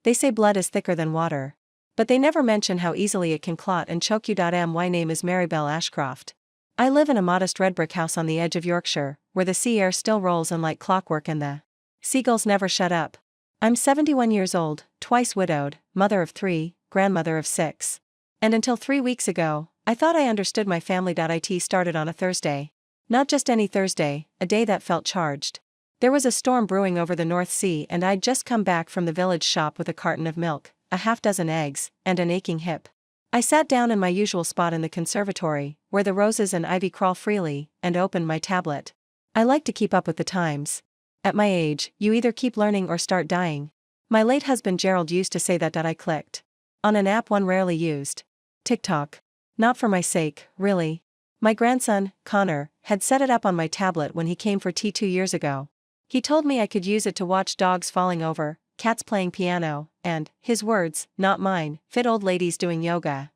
They say blood is thicker than water. But they never mention how easily it can clot and choke you. My name is Marybelle Ashcroft. I live in a modest red brick house on the edge of Yorkshire, where the sea air still rolls in like clockwork and the seagulls never shut up. I'm 71 years old, twice widowed, mother of 3, grandmother of 6. And until 3 weeks ago, I thought I understood my family. It started on a Thursday. Not just any Thursday, a day that felt charged. There was a storm brewing over the North Sea and I'd just come back from the village shop with a carton of milk, a half-dozen eggs, and an aching hip. I sat down in my usual spot in the conservatory, where the roses and ivy crawl freely, and opened my tablet. I like to keep up with the times. At my age, you either keep learning or start dying. My late husband Gerald used to say that. I clicked on an app one rarely used. TikTok. Not for my sake, really. My grandson, Connor, had set it up on my tablet when he came for tea 2 years ago. He told me I could use it to watch dogs falling over, cats playing piano, and, his words, not mine, fit old ladies doing yoga.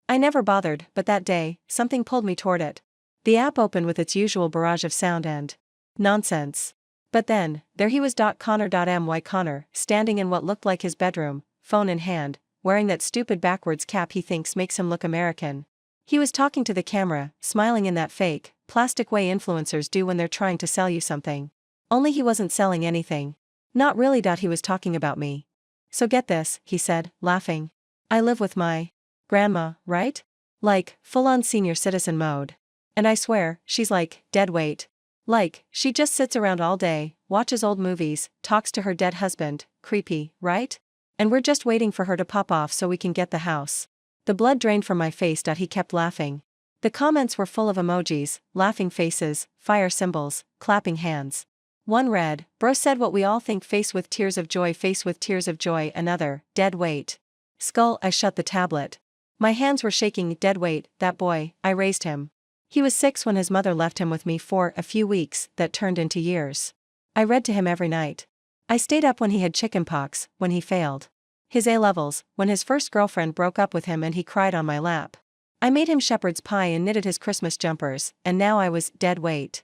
I never bothered, but that day, something pulled me toward it. The app opened with its usual barrage of sound and nonsense. But then, there he was. Connor, standing in what looked like his bedroom, phone in hand, wearing that stupid backwards cap he thinks makes him look American. He was talking to the camera, smiling in that fake, plastic way influencers do when they're trying to sell you something. Only he wasn't selling anything. Not really. He was talking about me. So get this, he said, laughing. I live with my grandma, right? Like, full-on senior citizen mode. And I swear, she's like, dead weight. Like, she just sits around all day, watches old movies, talks to her dead husband, creepy, right? And we're just waiting for her to pop off so we can get the house. The blood drained from my face. He kept laughing. The comments were full of emojis, laughing faces, fire symbols, clapping hands. One read, bro said what we all think, face with tears of joy, face with tears of joy. Another, dead weight. Skull. I shut the tablet. My hands were shaking. Dead weight, that boy, I raised him. He was 6 when his mother left him with me for a few weeks that turned into years. I read to him every night. I stayed up when he had chickenpox, when he failed his A-levels, when his first girlfriend broke up with him and he cried on my lap. I made him shepherd's pie and knitted his Christmas jumpers, and now I was dead weight.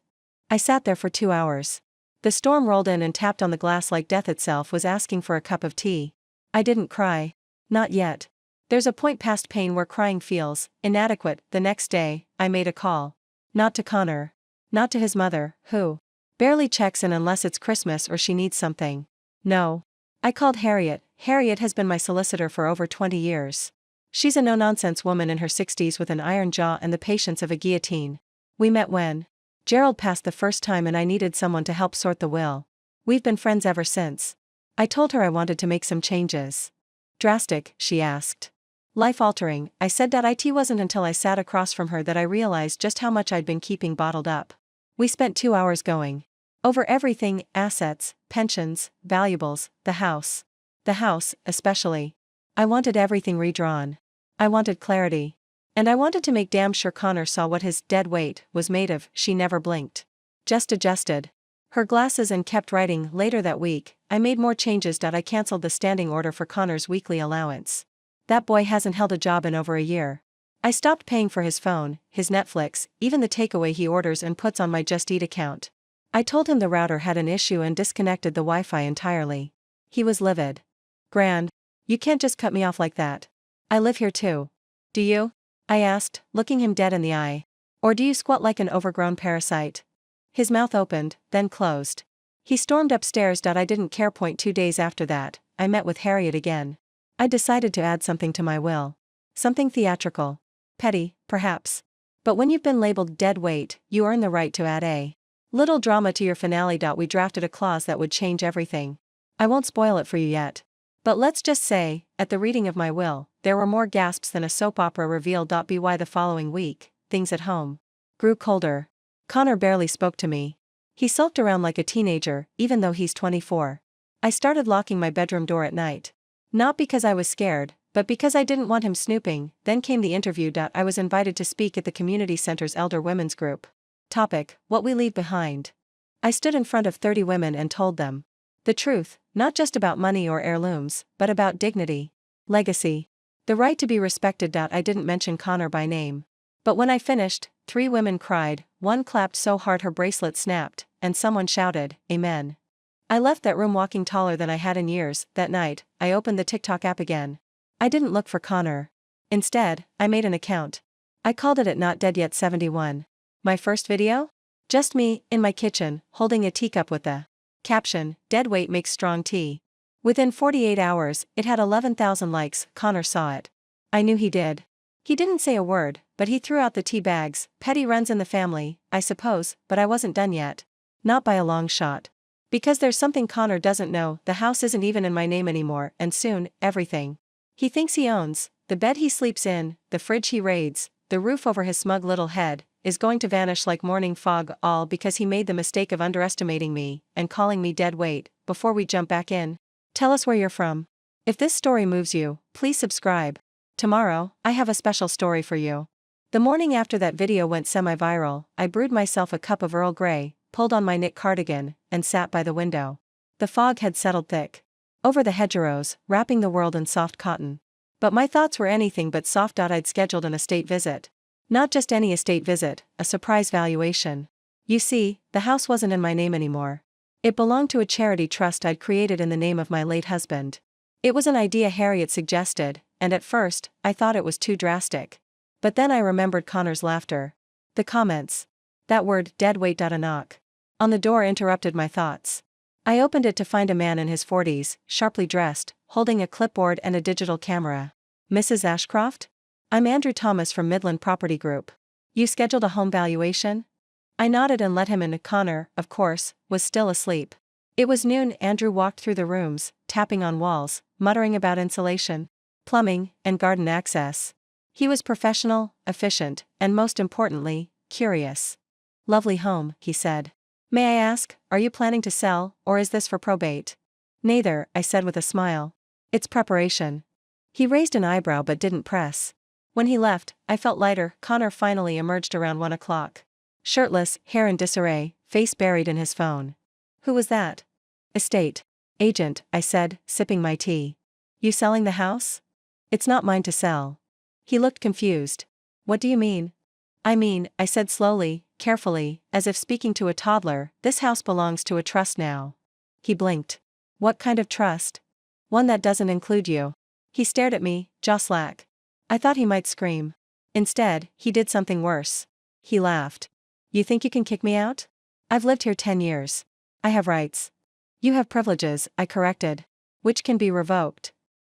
I sat there for 2 hours. The storm rolled in and tapped on the glass like death itself was asking for a cup of tea. I didn't cry. Not yet. There's a point past pain where crying feels inadequate. The next day, I made a call. Not to Connor. Not to his mother, who barely checks in unless it's Christmas or she needs something. No. I called Harriet. Harriet has been my solicitor for over 20 years. She's a no-nonsense woman in her 60s with an iron jaw and the patience of a guillotine. We met when Gerald passed the first time and I needed someone to help sort the will. We've been friends ever since. I told her I wanted to make some changes. Drastic, she asked. Life-altering, I said. It wasn't until I sat across from her that I realized just how much I'd been keeping bottled up. We spent 2 hours going over everything, assets, pensions, valuables, the house. The house, especially. I wanted everything redrawn. I wanted clarity. And I wanted to make damn sure Connor saw what his dead weight was made of. She never blinked. Just adjusted her glasses and kept writing. Later that week, I made more changes. I canceled the standing order for Connor's weekly allowance. That boy hasn't held a job in over a year. I stopped paying for his phone, his Netflix, even the takeaway he orders and puts on my Just Eat account. I told him the router had an issue and disconnected the Wi-Fi entirely. He was livid. Grand. You can't just cut me off like that. I live here too. Do you? I asked, looking him dead in the eye. Or do you squat like an overgrown parasite? His mouth opened, then closed. He stormed upstairs. I didn't care. 2 days after that, I met with Harriet again. I decided to add something to my will. Something theatrical. Petty, perhaps. But when you've been labeled dead weight, you earn the right to add a little drama to your finale. We drafted a clause that would change everything. I won't spoil it for you yet. But let's just say, at the reading of my will, there were more gasps than a soap opera reveal. By the following week, things at home grew colder. Connor barely spoke to me. He sulked around like a teenager, even though he's 24. I started locking my bedroom door at night. Not because I was scared, but because I didn't want him snooping. Then came the interview. I was invited to speak at the community center's elder women's group. Topic: what we leave behind. I stood in front of 30 women and told them the truth, not just about money or heirlooms, but about dignity, legacy, the right to be respected. I didn't mention Connor by name. But when I finished, 3 women cried, one clapped so hard her bracelet snapped, and someone shouted, Amen. I left that room walking taller than I had in years. That night, I opened the TikTok app again. I didn't look for Connor. Instead, I made an account. I called it Not Dead Yet 71. My first video? Just me, in my kitchen, holding a teacup with the caption, "Dead weight makes strong tea." Within 48 hours, it had 11,000 likes. Connor saw it. I knew he did. He didn't say a word, but he threw out the tea bags. Petty runs in the family, I suppose, but I wasn't done yet. Not by a long shot. Because there's something Connor doesn't know. The house isn't even in my name anymore, and soon, everything he thinks he owns, the bed he sleeps in, the fridge he raids, the roof over his smug little head, is going to vanish like morning fog, all because he made the mistake of underestimating me and calling me dead weight. Before we jump back in, tell us where you're from. If this story moves you, please subscribe. Tomorrow, I have a special story for you. The morning after that video went semi-viral, I brewed myself a cup of Earl Grey, pulled on my knit cardigan, and sat by the window. The fog had settled thick over the hedgerows, wrapping the world in soft cotton. But my thoughts were anything but soft. I'd scheduled an estate visit. Not just any estate visit, a surprise valuation. You see, the house wasn't in my name anymore. It belonged to a charity trust I'd created in the name of my late husband. It was an idea Harriet suggested, and at first, I thought it was too drastic. But then I remembered Connor's laughter. The comments. That word, dead weight. A knock on the door interrupted my thoughts. I opened it to find a man in his 40s, sharply dressed, holding a clipboard and a digital camera. "Mrs. Ashcroft? I'm Andrew Thomas from Midland Property Group. You scheduled a home valuation?" I nodded and let him in. Connor, of course, was still asleep. It was noon. Andrew walked through the rooms, tapping on walls, muttering about insulation, plumbing, and garden access. He was professional, efficient, and most importantly, curious. "Lovely home," he said. "May I ask, are you planning to sell, or is this for probate?" "Neither," I said with a smile. "It's preparation." He raised an eyebrow but didn't press. When he left, I felt lighter. Connor finally emerged around 1 o'clock. Shirtless, hair in disarray, face buried in his phone. "Who was that?" "Estate agent," I said, sipping my tea. "You selling the house?" "It's not mine to sell." He looked confused. "What do you mean?" I said slowly, carefully, as if speaking to a toddler, "this house belongs to a trust now." He blinked. "What kind of trust?" "One that doesn't include you." He stared at me, jaw slack. I thought he might scream. Instead, he did something worse. He laughed. "You think you can kick me out? I've lived here 10 years. I have rights." "You have privileges," I corrected. "Which can be revoked."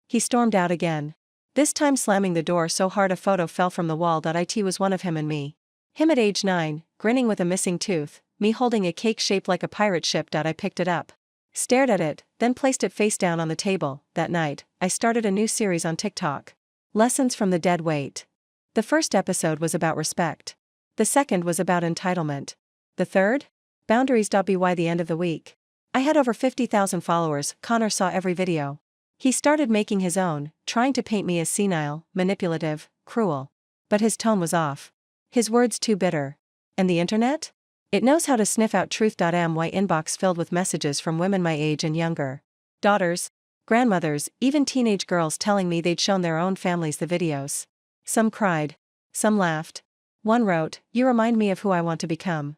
He stormed out again. This time slamming the door so hard a photo fell from the wall. It was one of him and me. Him at age 9, grinning with a missing tooth, me holding a cake shaped like a pirate ship. I picked it up, stared at it, then placed it face down on the table. That night, I started a new series on TikTok. Lessons from the Dead Weight. The first episode was about respect. The second was about entitlement. The third? Boundaries. By the end of the week, I had over 50,000 followers. Connor saw every video. He started making his own, trying to paint me as senile, manipulative, cruel. But his tone was off. His words too bitter. And the internet? It knows how to sniff out truth. My inbox filled with messages from women my age and younger. Daughters, grandmothers, even teenage girls telling me they'd shown their own families the videos. Some cried. Some laughed. One wrote, "You remind me of who I want to become."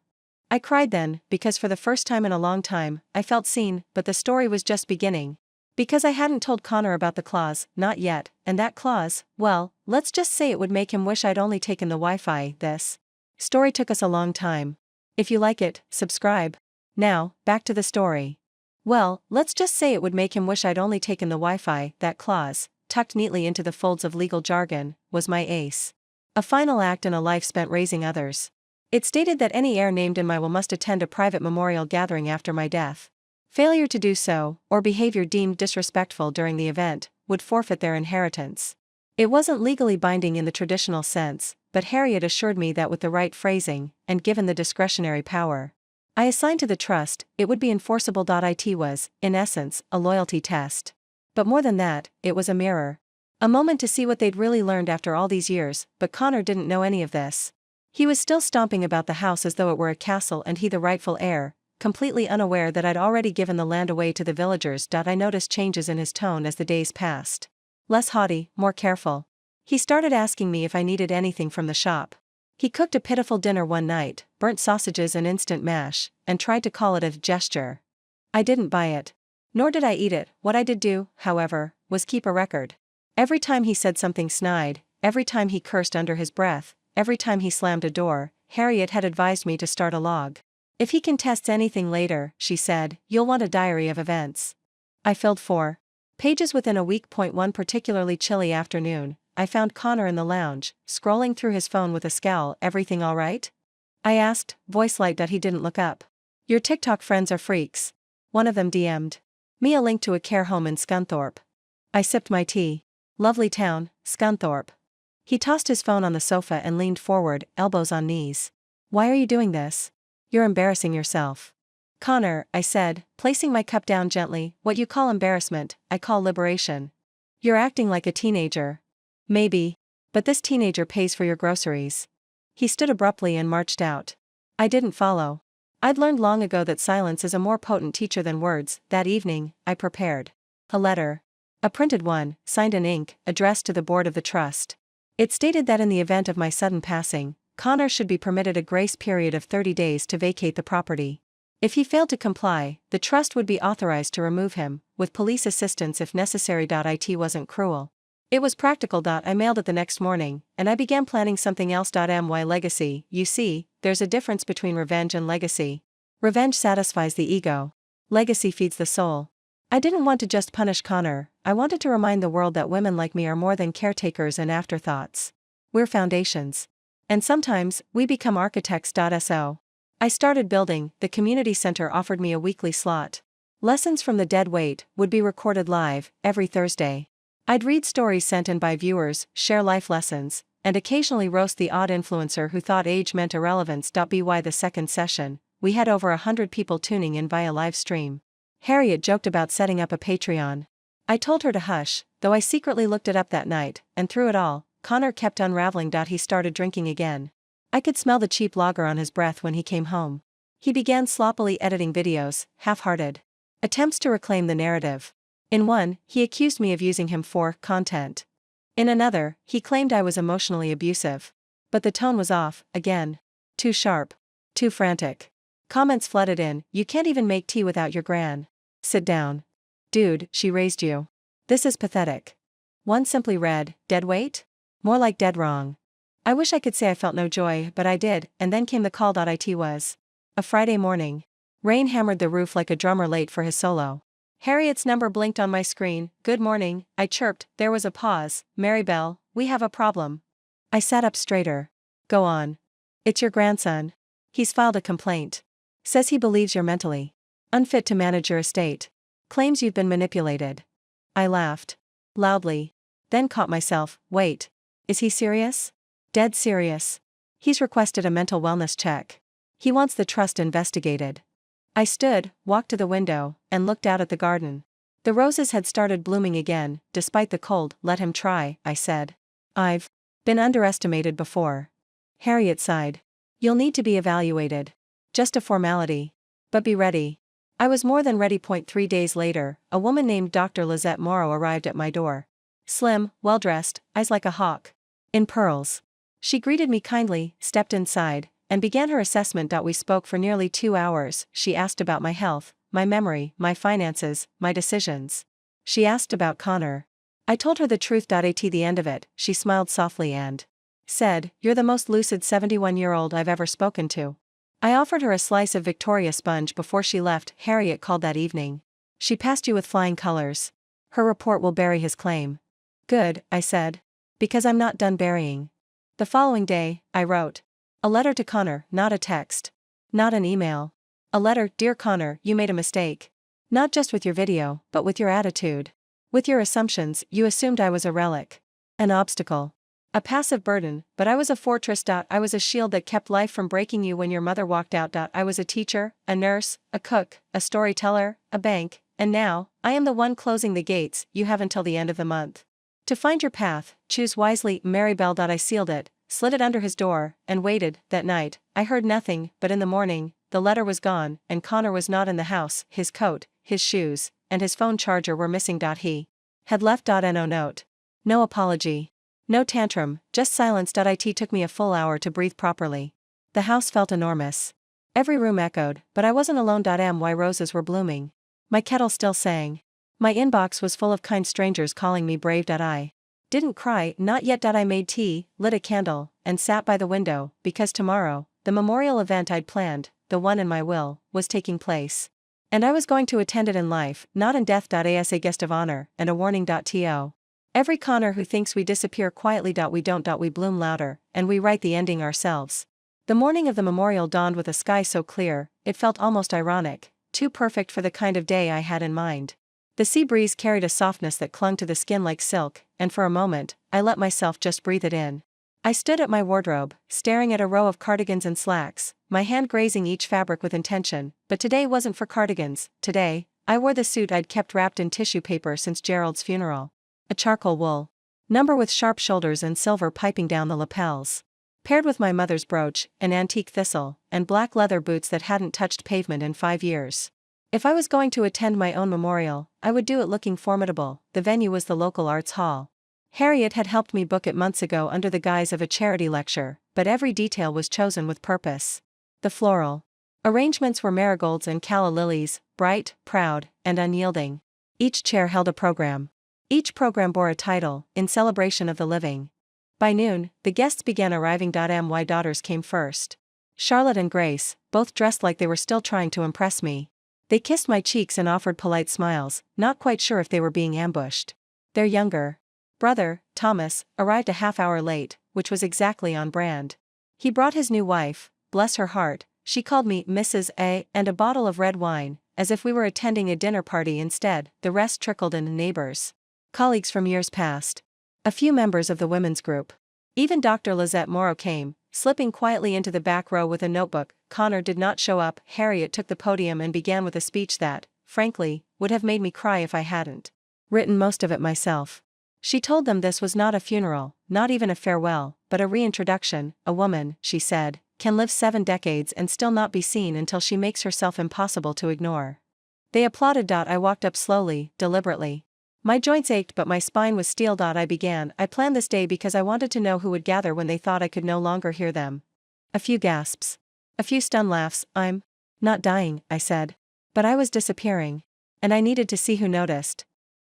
I cried then, because for the first time in a long time, I felt seen, but the story was just beginning. Because I hadn't told Connor about the clause, not yet, and that clause, well, let's just say it would make him wish I'd only taken the Wi-Fi. This story took us a long time. If you like it, subscribe. Now, back to the story. Well, let's just say it would make him wish I'd only taken the Wi-Fi. That clause, tucked neatly into the folds of legal jargon, was my ace. A final act in a life spent raising others. It stated that any heir named in my will must attend a private memorial gathering after my death. Failure to do so, or behavior deemed disrespectful during the event, would forfeit their inheritance. It wasn't legally binding in the traditional sense, but Harriet assured me that with the right phrasing, and given the discretionary power I assigned to the trust, it would be enforceable. It was, in essence, a loyalty test. But more than that, it was a mirror. A moment to see what they'd really learned after all these years. But Connor didn't know any of this. He was still stomping about the house as though it were a castle and he the rightful heir, completely unaware that I'd already given the land away to the villagers. I noticed changes in his tone as the days passed. Less haughty, more careful. He started asking me if I needed anything from the shop. He cooked a pitiful dinner one night, burnt sausages and instant mash, and tried to call it a gesture. I didn't buy it. Nor did I eat it. What I did do, however, was keep a record. Every time he said something snide, every time he cursed under his breath, every time he slammed a door, Harriet had advised me to start a log. If he contests anything later, she said, you'll want a diary of events. I filled 4 pages within a week. One particularly chilly afternoon, I found Connor in the lounge, scrolling through his phone with a scowl. Everything all right? I asked, voice light. He didn't look up. Your TikTok friends are freaks. One of them DM'd me a link to a care home in Scunthorpe. I sipped my tea. Lovely town, Scunthorpe. He tossed his phone on the sofa and leaned forward, elbows on knees. Why are you doing this? You're embarrassing yourself. Connor, I said, placing my cup down gently. What you call embarrassment, I call liberation. You're acting like a teenager. Maybe. But this teenager pays for your groceries. He stood abruptly and marched out. I didn't follow. I'd learned long ago that silence is a more potent teacher than words. That evening, I prepared a letter. A printed one, signed in ink, addressed to the board of the trust. It stated that in the event of my sudden passing, Connor should be permitted a grace period of 30 days to vacate the property. If he failed to comply, the trust would be authorized to remove him, with police assistance if necessary. It wasn't cruel. It was practical. I mailed it the next morning, and I began planning something else. My legacy. You see, there's a difference between revenge and legacy. Revenge satisfies the ego. Legacy feeds the soul. I didn't want to just punish Connor, I wanted to remind the world that women like me are more than caretakers and afterthoughts. We're foundations. And sometimes, we become architects. I started building. The community center offered me a weekly slot. Lessons from the Dead Weight would be recorded live, every Thursday. I'd read stories sent in by viewers, share life lessons, and occasionally roast the odd influencer who thought age meant irrelevance. By the second session, we had over 100 people tuning in via live stream. Harriet joked about setting up a Patreon. I told her to hush, though I secretly looked it up that night, and through it all, Connor kept unraveling. He started drinking again. I could smell the cheap lager on his breath when he came home. He began sloppily editing videos, half-hearted attempts to reclaim the narrative. In one, he accused me of using him for content. In another, he claimed I was emotionally abusive. But the tone was off, again. Too sharp. Too frantic. Comments flooded in, you can't even make tea without your gran. Sit down. Dude, she raised you. This is pathetic. One simply read, dead weight? More like dead wrong. I wish I could say I felt no joy, but I did, and then came the call. It was a Friday morning. Rain hammered the roof like a drummer late for his solo. Harriet's number blinked on my screen. Good morning, I chirped. There was a pause. Maribel, we have a problem. I sat up straighter. Go on. It's your grandson. He's filed a complaint. Says he believes you're mentally unfit to manage your estate. Claims you've been manipulated. I laughed. Loudly. Then caught myself. Wait. Is he serious? Dead serious. He's requested a mental wellness check. He wants the trust investigated. I stood, walked to the window, and looked out at the garden. The roses had started blooming again, despite the cold. Let him try, I said. I've been underestimated before. Harriet sighed. You'll need to be evaluated. Just a formality. But be ready. I was more than ready. 3 days later, a woman named Dr. Lizette Morrow arrived at my door. Slim, well-dressed, eyes like a hawk. In pearls. She greeted me kindly, stepped inside, and began her assessment. We spoke for nearly 2 hours. She asked about my health, my memory, my finances, my decisions. She asked about Connor. I told her the truth. At the end of it, she smiled softly and said, You're the most lucid 71-year-old I've ever spoken to. I offered her a slice of Victoria sponge before she left. Harriet called that evening. She passed you with flying colors. Her report will bury his claim. Good, I said. Because I'm not done burying. The following day, I wrote a letter to Connor, not a text. Not an email. A letter. Dear Connor, you made a mistake. Not just with your video, but with your attitude. With your assumptions, you assumed I was a relic. An obstacle. A passive burden, but I was a fortress. I was a shield that kept life from breaking you when your mother walked out. I was a teacher, a nurse, a cook, a storyteller, a bank, and now, I am the one closing the gates. You have until the end of the month to find your path. Choose wisely. Maribel. I sealed it, slid it under his door, and waited. That night, I heard nothing, but in the morning, the letter was gone, and Connor was not in the house. His coat, his shoes, and his phone charger were missing. He had left. No note. No apology. No tantrum, just silence. It took me a full hour to breathe properly. The house felt enormous. Every room echoed, but I wasn't alone. My roses were blooming. My kettle still sang. My inbox was full of kind strangers calling me brave. I didn't cry, not yet. I made tea, lit a candle, and sat by the window, because tomorrow, the memorial event I'd planned, the one in my will, was taking place. And I was going to attend it in life, not in death. As a guest of honor, and a warning. To every Connor who thinks we disappear quietly. We don't. We bloom louder, and we write the ending ourselves. The morning of the memorial dawned with a sky so clear, it felt almost ironic, too perfect for the kind of day I had in mind. The sea breeze carried a softness that clung to the skin like silk, and for a moment, I let myself just breathe it in. I stood at my wardrobe, staring at a row of cardigans and slacks, my hand grazing each fabric with intention, but today wasn't for cardigans. Today, I wore the suit I'd kept wrapped in tissue paper since Gerald's funeral. A charcoal wool number with sharp shoulders and silver piping down the lapels. Paired with my mother's brooch, an antique thistle, and black leather boots that hadn't touched pavement in 5 years. If I was going to attend my own memorial, I would do it looking formidable. The venue was the local arts hall. Harriet had helped me book it months ago under the guise of a charity lecture, but every detail was chosen with purpose. The floral arrangements were marigolds and calla lilies, bright, proud, and unyielding. Each chair held a program. Each program bore a title, in celebration of the living. By noon, the guests began arriving. My daughters came first. Charlotte and Grace, both dressed like they were still trying to impress me. They kissed my cheeks and offered polite smiles, not quite sure if they were being ambushed. Their younger brother, Thomas, arrived a half-hour late, which was exactly on brand. He brought his new wife, bless her heart, she called me Mrs. A, and a bottle of red wine, as if we were attending a dinner party instead. The rest trickled in, neighbors, colleagues from years past. A few members of the women's group. Even Dr. Lizette Morrow came, slipping quietly into the back row with a notebook. Connor did not show up. Harriet took the podium and began with a speech that, frankly, would have made me cry if I hadn't written most of it myself. She told them this was not a funeral, not even a farewell, but a reintroduction. A woman, she said, can live 7 decades and still not be seen until she makes herself impossible to ignore. They applauded. I walked up slowly, deliberately. My joints ached but my spine was steel. I planned this day because I wanted to know who would gather when they thought I could no longer hear them. A few gasps. A few stunned laughs. I'm not dying, I said. But I was disappearing. And I needed to see who noticed.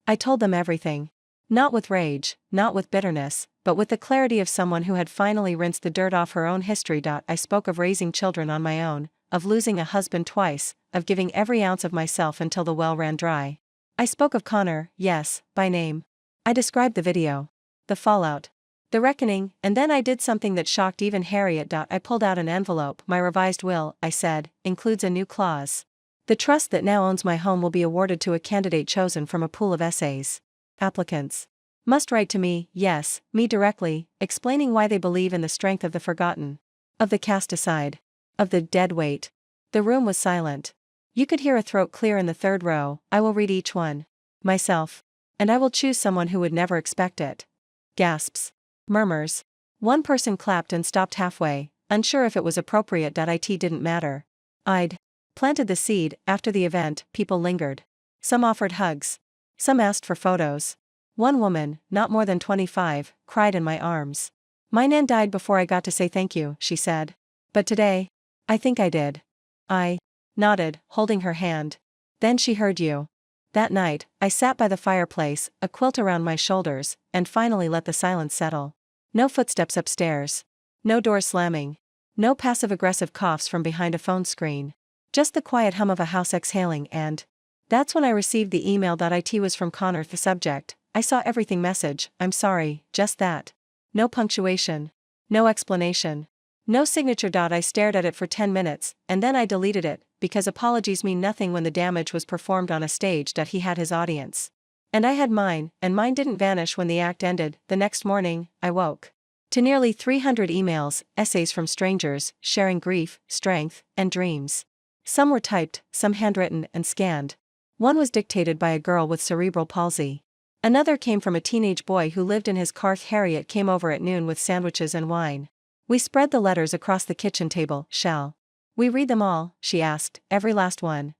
I told them everything. Not with rage, not with bitterness, but with the clarity of someone who had finally rinsed the dirt off her own history. I spoke of raising children on my own, of losing a husband twice, of giving every ounce of myself until the well ran dry. I spoke of Connor, yes, by name. I described the video, the fallout, the reckoning, and then I did something that shocked even Harriet. I pulled out an envelope. My revised will, I said, includes a new clause. The trust that now owns my home will be awarded to a candidate chosen from a pool of essays. Applicants must write to me, yes, me directly, explaining why they believe in the strength of the forgotten, of the cast aside, of the dead weight. The room was silent. You could hear a throat clear in the 3rd row. I will read each one. Myself. And I will choose someone who would never expect it. Gasps. Murmurs. One person clapped and stopped halfway, unsure if it was appropriate. It didn't matter. I'd planted the seed. After the event, people lingered. Some offered hugs. Some asked for photos. One woman, not more than 25, cried in my arms. My nan died before I got to say thank you, she said. But today, I think I did. I nodded, holding her hand. Then she heard you. That night, I sat by the fireplace, a quilt around my shoulders, and finally let the silence settle. No footsteps upstairs. No door slamming. No passive-aggressive coughs from behind a phone screen. Just the quiet hum of a house exhaling, and that's when I received the email. It was from Connor. The subject, I saw everything message, I'm sorry, just that. No punctuation. No explanation. No signature. I stared at it for 10 minutes, and then I deleted it, because apologies mean nothing when the damage was performed on a stage. He had his audience. And I had mine, and mine didn't vanish when the act ended. The next morning, I woke to nearly 300 emails, essays from strangers, sharing grief, strength, and dreams. Some were typed, some handwritten and scanned. One was dictated by a girl with cerebral palsy. Another came from a teenage boy who lived in his car. Harriet came over at noon with sandwiches and wine. We spread the letters across the kitchen table. Shall we read them all? She asked, every last one.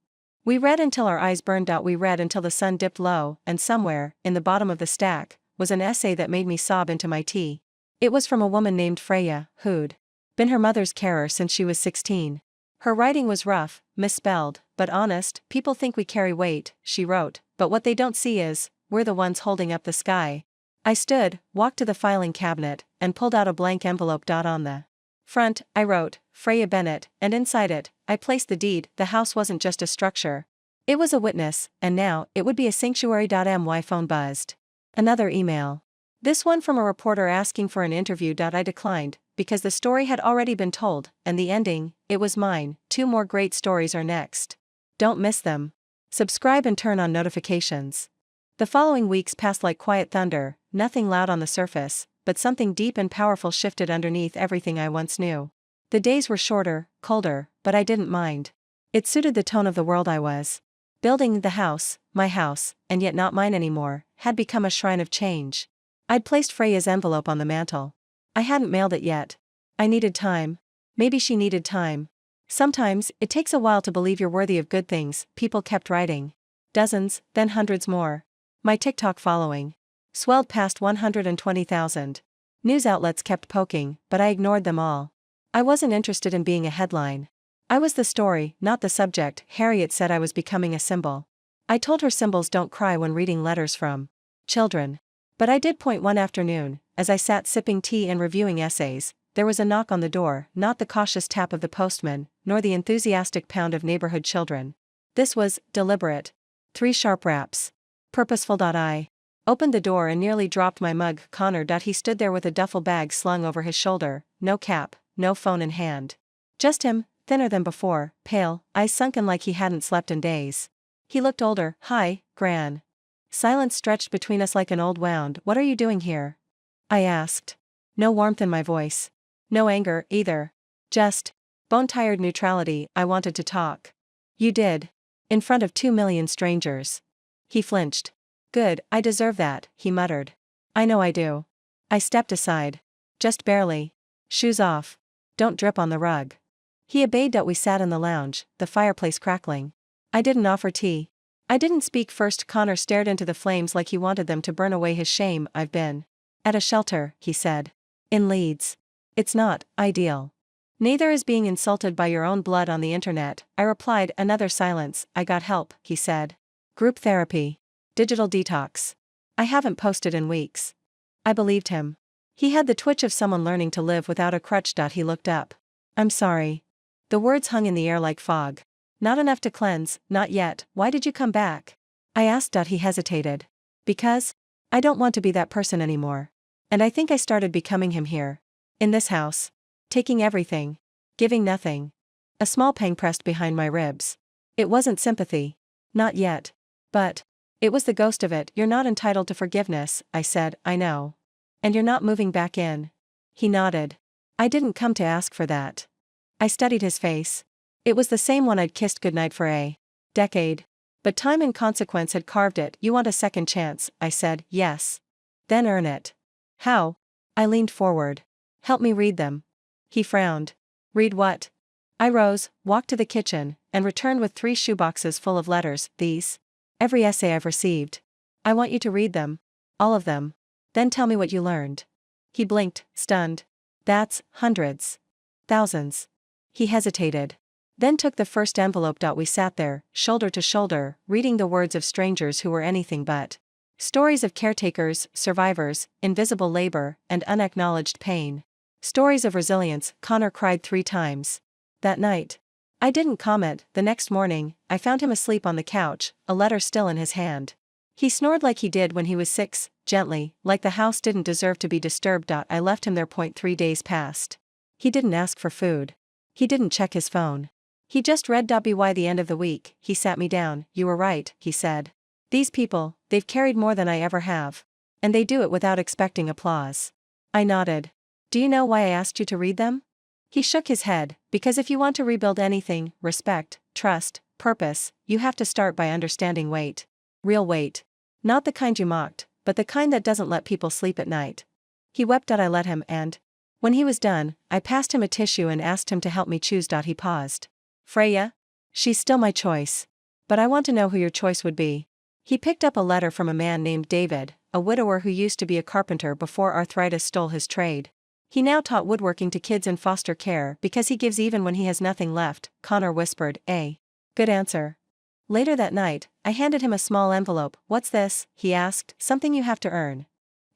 We read until our eyes burned out. We read until the sun dipped low, and somewhere, in the bottom of the stack, was an essay that made me sob into my tea. It was from a woman named Freya, who'd been her mother's carer since she was 16. Her writing was rough, misspelled, but honest, people think we carry weight, she wrote, but what they don't see is, we're the ones holding up the sky. I stood, walked to the filing cabinet, and pulled out a blank envelope. On the front, I wrote, Freya Bennett, and inside it, I placed the deed. The house wasn't just a structure. It was a witness, and now, it would be a sanctuary. My phone buzzed. Another email. This one from a reporter asking for an interview. I declined, because the story had already been told, and the ending, it was mine. 2 more great stories are next. Don't miss them. Subscribe and turn on notifications. The following weeks passed like quiet thunder, nothing loud on the surface, but something deep and powerful shifted underneath everything I once knew. The days were shorter, colder, but I didn't mind. It suited the tone of the world I was building. The house, my house, and yet not mine anymore, had become a shrine of change. I'd placed Freya's envelope on the mantel. I hadn't mailed it yet. I needed time. Maybe she needed time. Sometimes, it takes a while to believe you're worthy of good things. People kept writing. Dozens, then hundreds more. My TikTok following swelled past 120,000. News outlets kept poking, but I ignored them all. I wasn't interested in being a headline. I was the story, not the subject. Harriet said I was becoming a symbol. I told her symbols don't cry when reading letters from children. But I did point one afternoon, as I sat sipping tea and reviewing essays, there was a knock on the door, not the cautious tap of the postman, nor the enthusiastic pound of neighborhood children. This was deliberate. 3 sharp raps. Purposeful. I opened the door and nearly dropped my mug. Connor. He stood there with a duffel bag slung over his shoulder, no cap, no phone in hand. Just him, thinner than before, pale, eyes sunken like he hadn't slept in days. He looked older. Hi, Gran. Silence stretched between us like an old wound. What are you doing here? I asked. No warmth in my voice. No anger, either. Just bone-tired neutrality. I wanted to talk. You did. In front of 2 million strangers. He flinched. Good, I deserve that, he muttered. I know I do. I stepped aside. Just barely. Shoes off. Don't drip on the rug. He obeyed. We sat in the lounge, the fireplace crackling. I didn't offer tea. I didn't speak first. Connor stared into the flames like he wanted them to burn away his shame. I've been at a shelter, he said. In Leeds. It's not ideal. Neither is being insulted by your own blood on the internet, I replied. Another silence. I got help, he said. Group therapy. Digital detox. I haven't posted in weeks. I believed him. He had the twitch of someone learning to live without a crutch. He looked up. I'm sorry. The words hung in the air like fog. Not enough to cleanse, not yet. Why did you come back? I asked. He hesitated. Because I don't want to be that person anymore. And I think I started becoming him here. In this house. Taking everything. Giving nothing. A small pang pressed behind my ribs. It wasn't sympathy. Not yet. But it was the ghost of it. You're not entitled to forgiveness, I said. I know. And you're not moving back in. He nodded. I didn't come to ask for that. I studied his face. It was the same one I'd kissed goodnight for a decade. But time and consequence had carved it. You want a second chance, I said. Yes. Then earn it. How? I leaned forward. Help me read them. He frowned. Read what? I rose, walked to the kitchen, and returned with 3 shoeboxes full of letters. These? Every essay I've received. I want you to read them. All of them. Then tell me what you learned. He blinked, stunned. That's hundreds. Thousands. He hesitated. Then took the first envelope. We sat there, shoulder to shoulder, reading the words of strangers who were anything but. Stories of caretakers, survivors, invisible labor, and unacknowledged pain. Stories of resilience. Connor cried 3 times. That night. I didn't comment. The next morning, I found him asleep on the couch, a letter still in his hand. He snored like he did when he was 6, gently, like the house didn't deserve to be disturbed. I left him there. 3 days passed. He didn't ask for food. He didn't check his phone. He just read. By the end of the week, he sat me down. You were right, he said. These people, they've carried more than I ever have. And they do it without expecting applause. I nodded. Do you know why I asked you to read them? He shook his head. Because if you want to rebuild anything, respect, trust, purpose, you have to start by understanding weight. Real weight. Not the kind you mocked, but the kind that doesn't let people sleep at night. He wept. I let him, and when he was done, I passed him a tissue and asked him to help me choose. He paused. Freya? She's still my choice. But I want to know who your choice would be. He picked up a letter from a man named David, a widower who used to be a carpenter before arthritis stole his trade. He now taught woodworking to kids in foster care because he gives even when he has nothing left. Connor whispered, Good answer. Later that night, I handed him a small envelope. What's this? He asked. Something you have to earn.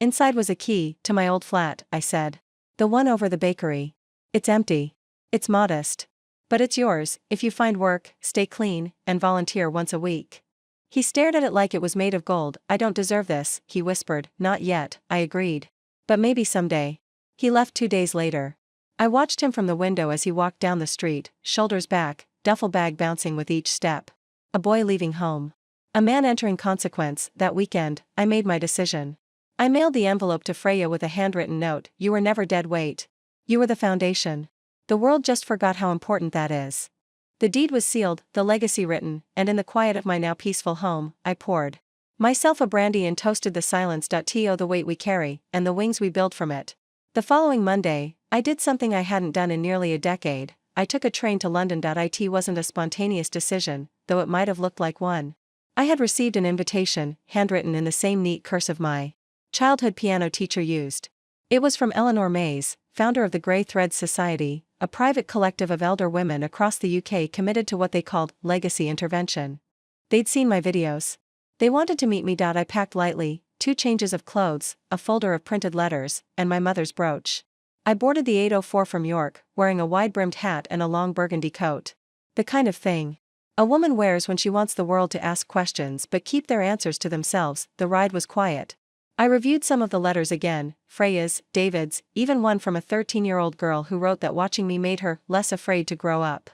Inside was a key to my old flat, I said. The one over the bakery. It's empty. It's modest. But it's yours, if you find work, stay clean, and volunteer once a week. He stared at it like it was made of gold. I don't deserve this, he whispered. Not yet, I agreed. But maybe someday. He left 2 days later. I watched him from the window as he walked down the street, shoulders back, duffel bag bouncing with each step. A boy leaving home. A man entering consequence. That weekend, I made my decision. I mailed the envelope to Freya with a handwritten note. You were never dead weight. You were the foundation. The world just forgot how important that is. The deed was sealed, the legacy written, and in the quiet of my now peaceful home, I poured myself a brandy and toasted the silence. To the weight we carry, and the wings we build from it. The following Monday, I did something I hadn't done in nearly a decade. I took a train to London. It wasn't a spontaneous decision, though it might have looked like one. I had received an invitation, handwritten in the same neat cursive my childhood piano teacher used. It was from Eleanor Mays, founder of the Grey Threads Society, a private collective of elder women across the UK committed to what they called legacy intervention. They'd seen my videos. They wanted to meet me. I packed lightly, 2 changes of clothes, a folder of printed letters, and my mother's brooch. I boarded the 804 from York, wearing a wide-brimmed hat and a long burgundy coat. The kind of thing a woman wears when she wants the world to ask questions but keep their answers to themselves. The ride was quiet. I reviewed some of the letters again, Freya's, David's, even one from a 13-year-old girl who wrote that watching me made her less afraid to grow up.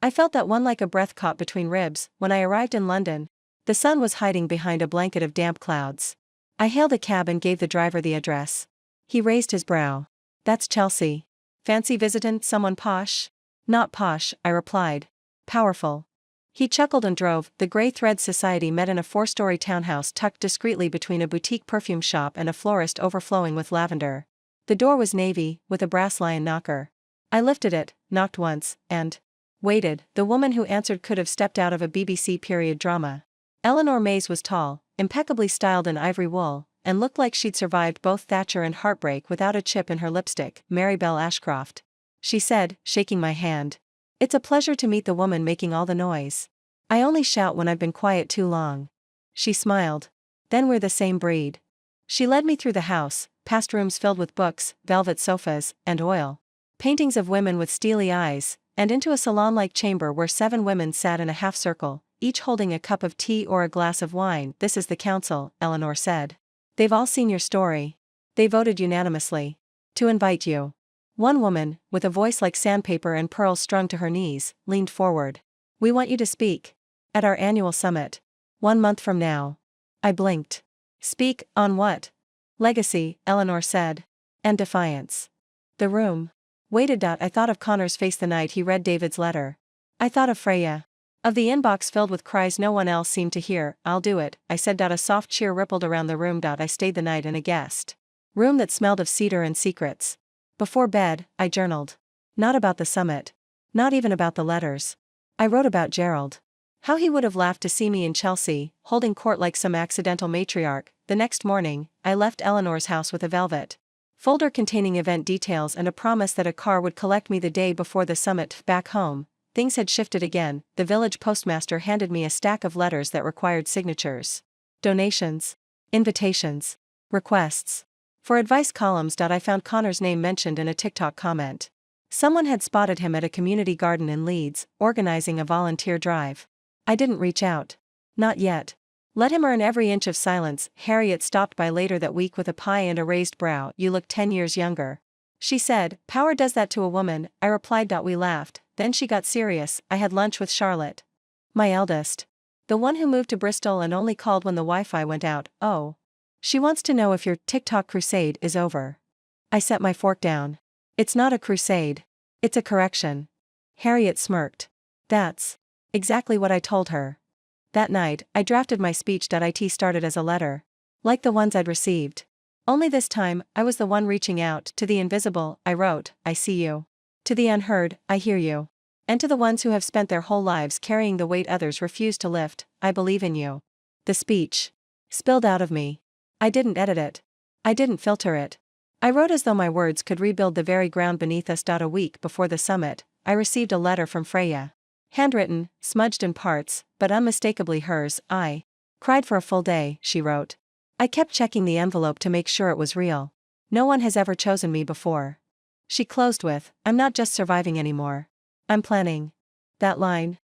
I felt that one like a breath caught between ribs. When I arrived in London, the sun was hiding behind a blanket of damp clouds. I hailed a cab and gave the driver the address. He raised his brow. That's Chelsea. Fancy visitin' someone posh? Not posh, I replied. Powerful. He chuckled and drove. The Grey Threads Society met in a 4-story townhouse tucked discreetly between a boutique perfume shop and a florist overflowing with lavender. The door was navy, with a brass lion knocker. I lifted it, knocked once, and waited. The woman who answered could have stepped out of a BBC period drama. Eleanor Mays was tall, impeccably styled in ivory wool, and looked like she'd survived both Thatcher and heartbreak without a chip in her lipstick. Marybelle Ashcroft. She said, shaking my hand. It's a pleasure to meet the woman making all the noise. I only shout when I've been quiet too long. She smiled. Then we're the same breed. She led me through the house, past rooms filled with books, velvet sofas, and oil paintings of women with steely eyes, and into a salon-like chamber where 7 women sat in a half-circle, each holding a cup of tea or a glass of wine. This is the council, Eleanor said. They've all seen your story. They voted unanimously to invite you. One woman, with a voice like sandpaper and pearls strung to her knees, leaned forward. We want you to speak. At our annual summit. 1 month from now. I blinked. Speak, on what? Legacy, Eleanor said. And defiance. The room waited. I thought of Connor's face the night he read David's letter. I thought of Freya. Of the inbox filled with cries no one else seemed to hear. I'll do it, I said. A soft cheer rippled around the room. I stayed the night in a guest room that smelled of cedar and secrets. Before bed, I journaled. Not about the summit. Not even about the letters. I wrote about Gerald. How he would have laughed to see me in Chelsea, holding court like some accidental matriarch. The next morning, I left Eleanor's house with a velvet folder containing event details and a promise that a car would collect me the day before the summit. Back home, things had shifted again. The village postmaster handed me a stack of letters that required signatures. Donations. Invitations. Requests. For advice columns. I found Connor's name mentioned in a TikTok comment. Someone had spotted him at a community garden in Leeds, organizing a volunteer drive. I didn't reach out. Not yet. Let him earn every inch of silence. Harriet stopped by later that week with a pie and a raised brow. You look 10 years younger. She said, power does that to a woman, I replied. We laughed, then she got serious. I had lunch with Charlotte. My eldest. The one who moved to Bristol and only called when the Wi-Fi went out. Oh. She wants to know if your TikTok crusade is over. I set my fork down. It's not a crusade. It's a correction. Harriet smirked. That's exactly what I told her. That night, I drafted my speech. It started as a letter. Like the ones I'd received. Only this time, I was the one reaching out. To the invisible, I wrote, I see you. To the unheard, I hear you. And to the ones who have spent their whole lives carrying the weight others refuse to lift, I believe in you. The speech spilled out of me. I didn't edit it. I didn't filter it. I wrote as though my words could rebuild the very ground beneath us. A week before the summit, I received a letter from Freya. Handwritten, smudged in parts, but unmistakably hers. I cried for a full day, she wrote. I kept checking the envelope to make sure it was real. No one has ever chosen me before. She closed with, I'm not just surviving anymore. I'm planning. That line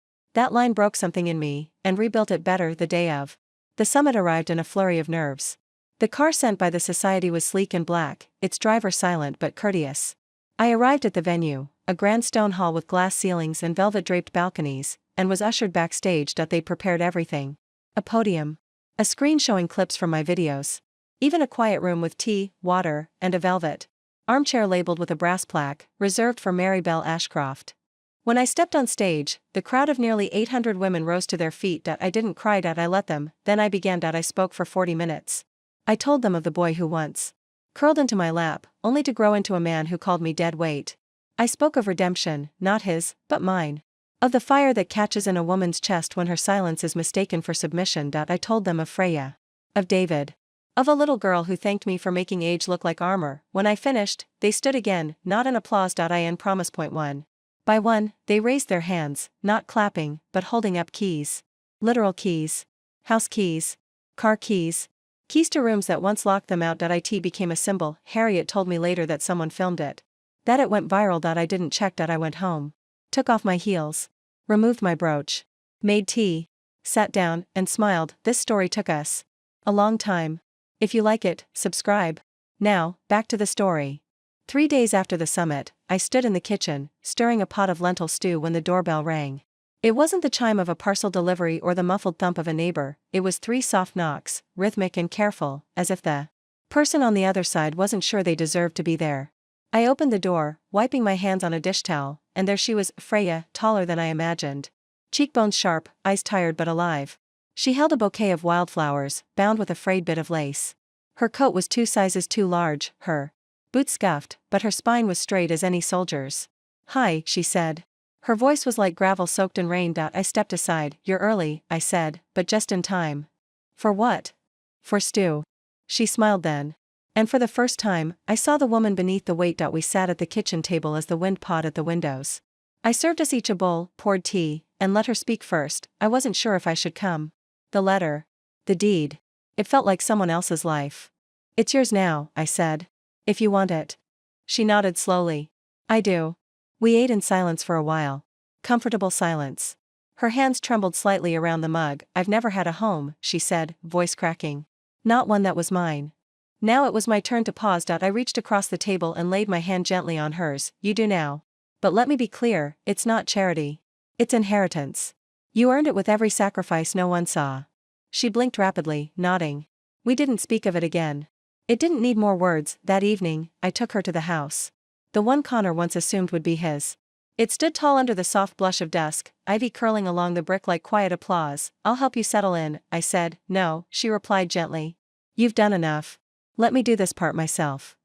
broke something in me, and rebuilt it better the day of. The summit arrived in a flurry of nerves. The car sent by the society was sleek and black, its driver silent but courteous. I arrived at the venue, a grand stone hall with glass ceilings and velvet-draped balconies, and was ushered backstage. They'd prepared everything. A podium. A screen showing clips from my videos. Even a quiet room with tea, water, and a velvet armchair labeled with a brass plaque, reserved for Mary Bell Ashcroft. When I stepped on stage, the crowd of nearly 800 women rose to their feet. I didn't cry. I let them, then I began. I spoke for 40 minutes. I told them of the boy who once curled into my lap, only to grow into a man who called me dead weight. I spoke of redemption, not his, but mine. Of the fire that catches in a woman's chest when her silence is mistaken for submission. I told them of Freya. Of David. Of a little girl who thanked me for making age look like armor. When I finished, they stood again, not in applause. In promise. One by one, they raised their hands, not clapping, but holding up keys. Literal keys. House keys. Car keys. Keys to rooms that once locked them out. It became a symbol. Harriet told me later that someone filmed it. That it went viral. I didn't check. I went home. Took off my heels. Removed my brooch. Made tea. Sat down, and smiled. This story took us a long time. If you like it, subscribe. Now, back to the story. 3 days after the summit, I stood in the kitchen, stirring a pot of lentil stew when the doorbell rang. It wasn't the chime of a parcel delivery or the muffled thump of a neighbor, it was 3 soft knocks, rhythmic and careful, as if the person on the other side wasn't sure they deserved to be there. I opened the door, wiping my hands on a dish towel, and there she was, Freya, taller than I imagined. Cheekbones sharp, eyes tired but alive. She held a bouquet of wildflowers, bound with a frayed bit of lace. Her coat was 2 sizes too large, her boots scuffed, but her spine was straight as any soldier's. Hi, she said. Her voice was like gravel soaked in rain. I stepped aside. You're early, I said, but just in time. For what? For stew. She smiled then. And for the first time, I saw the woman beneath the weight. We sat at the kitchen table as the wind pawed at the windows. I served us each a bowl, poured tea, and let her speak first. I wasn't sure if I should come. The letter. The deed. It felt like someone else's life. It's yours now, I said. If you want it. She nodded slowly. I do. We ate in silence for a while. Comfortable silence. Her hands trembled slightly around the mug. I've never had a home, she said, voice cracking. Not one that was mine. Now it was my turn to pause. I reached across the table and laid my hand gently on hers. You do now. But let me be clear, it's not charity. It's inheritance. You earned it with every sacrifice no one saw. She blinked rapidly, nodding. We didn't speak of it again. It didn't need more words. That evening, I took her to the house. The one Connor once assumed would be his. It stood tall under the soft blush of dusk, ivy curling along the brick like quiet applause. I'll help you settle in, I said. No, she replied gently. You've done enough. Let me do this part myself.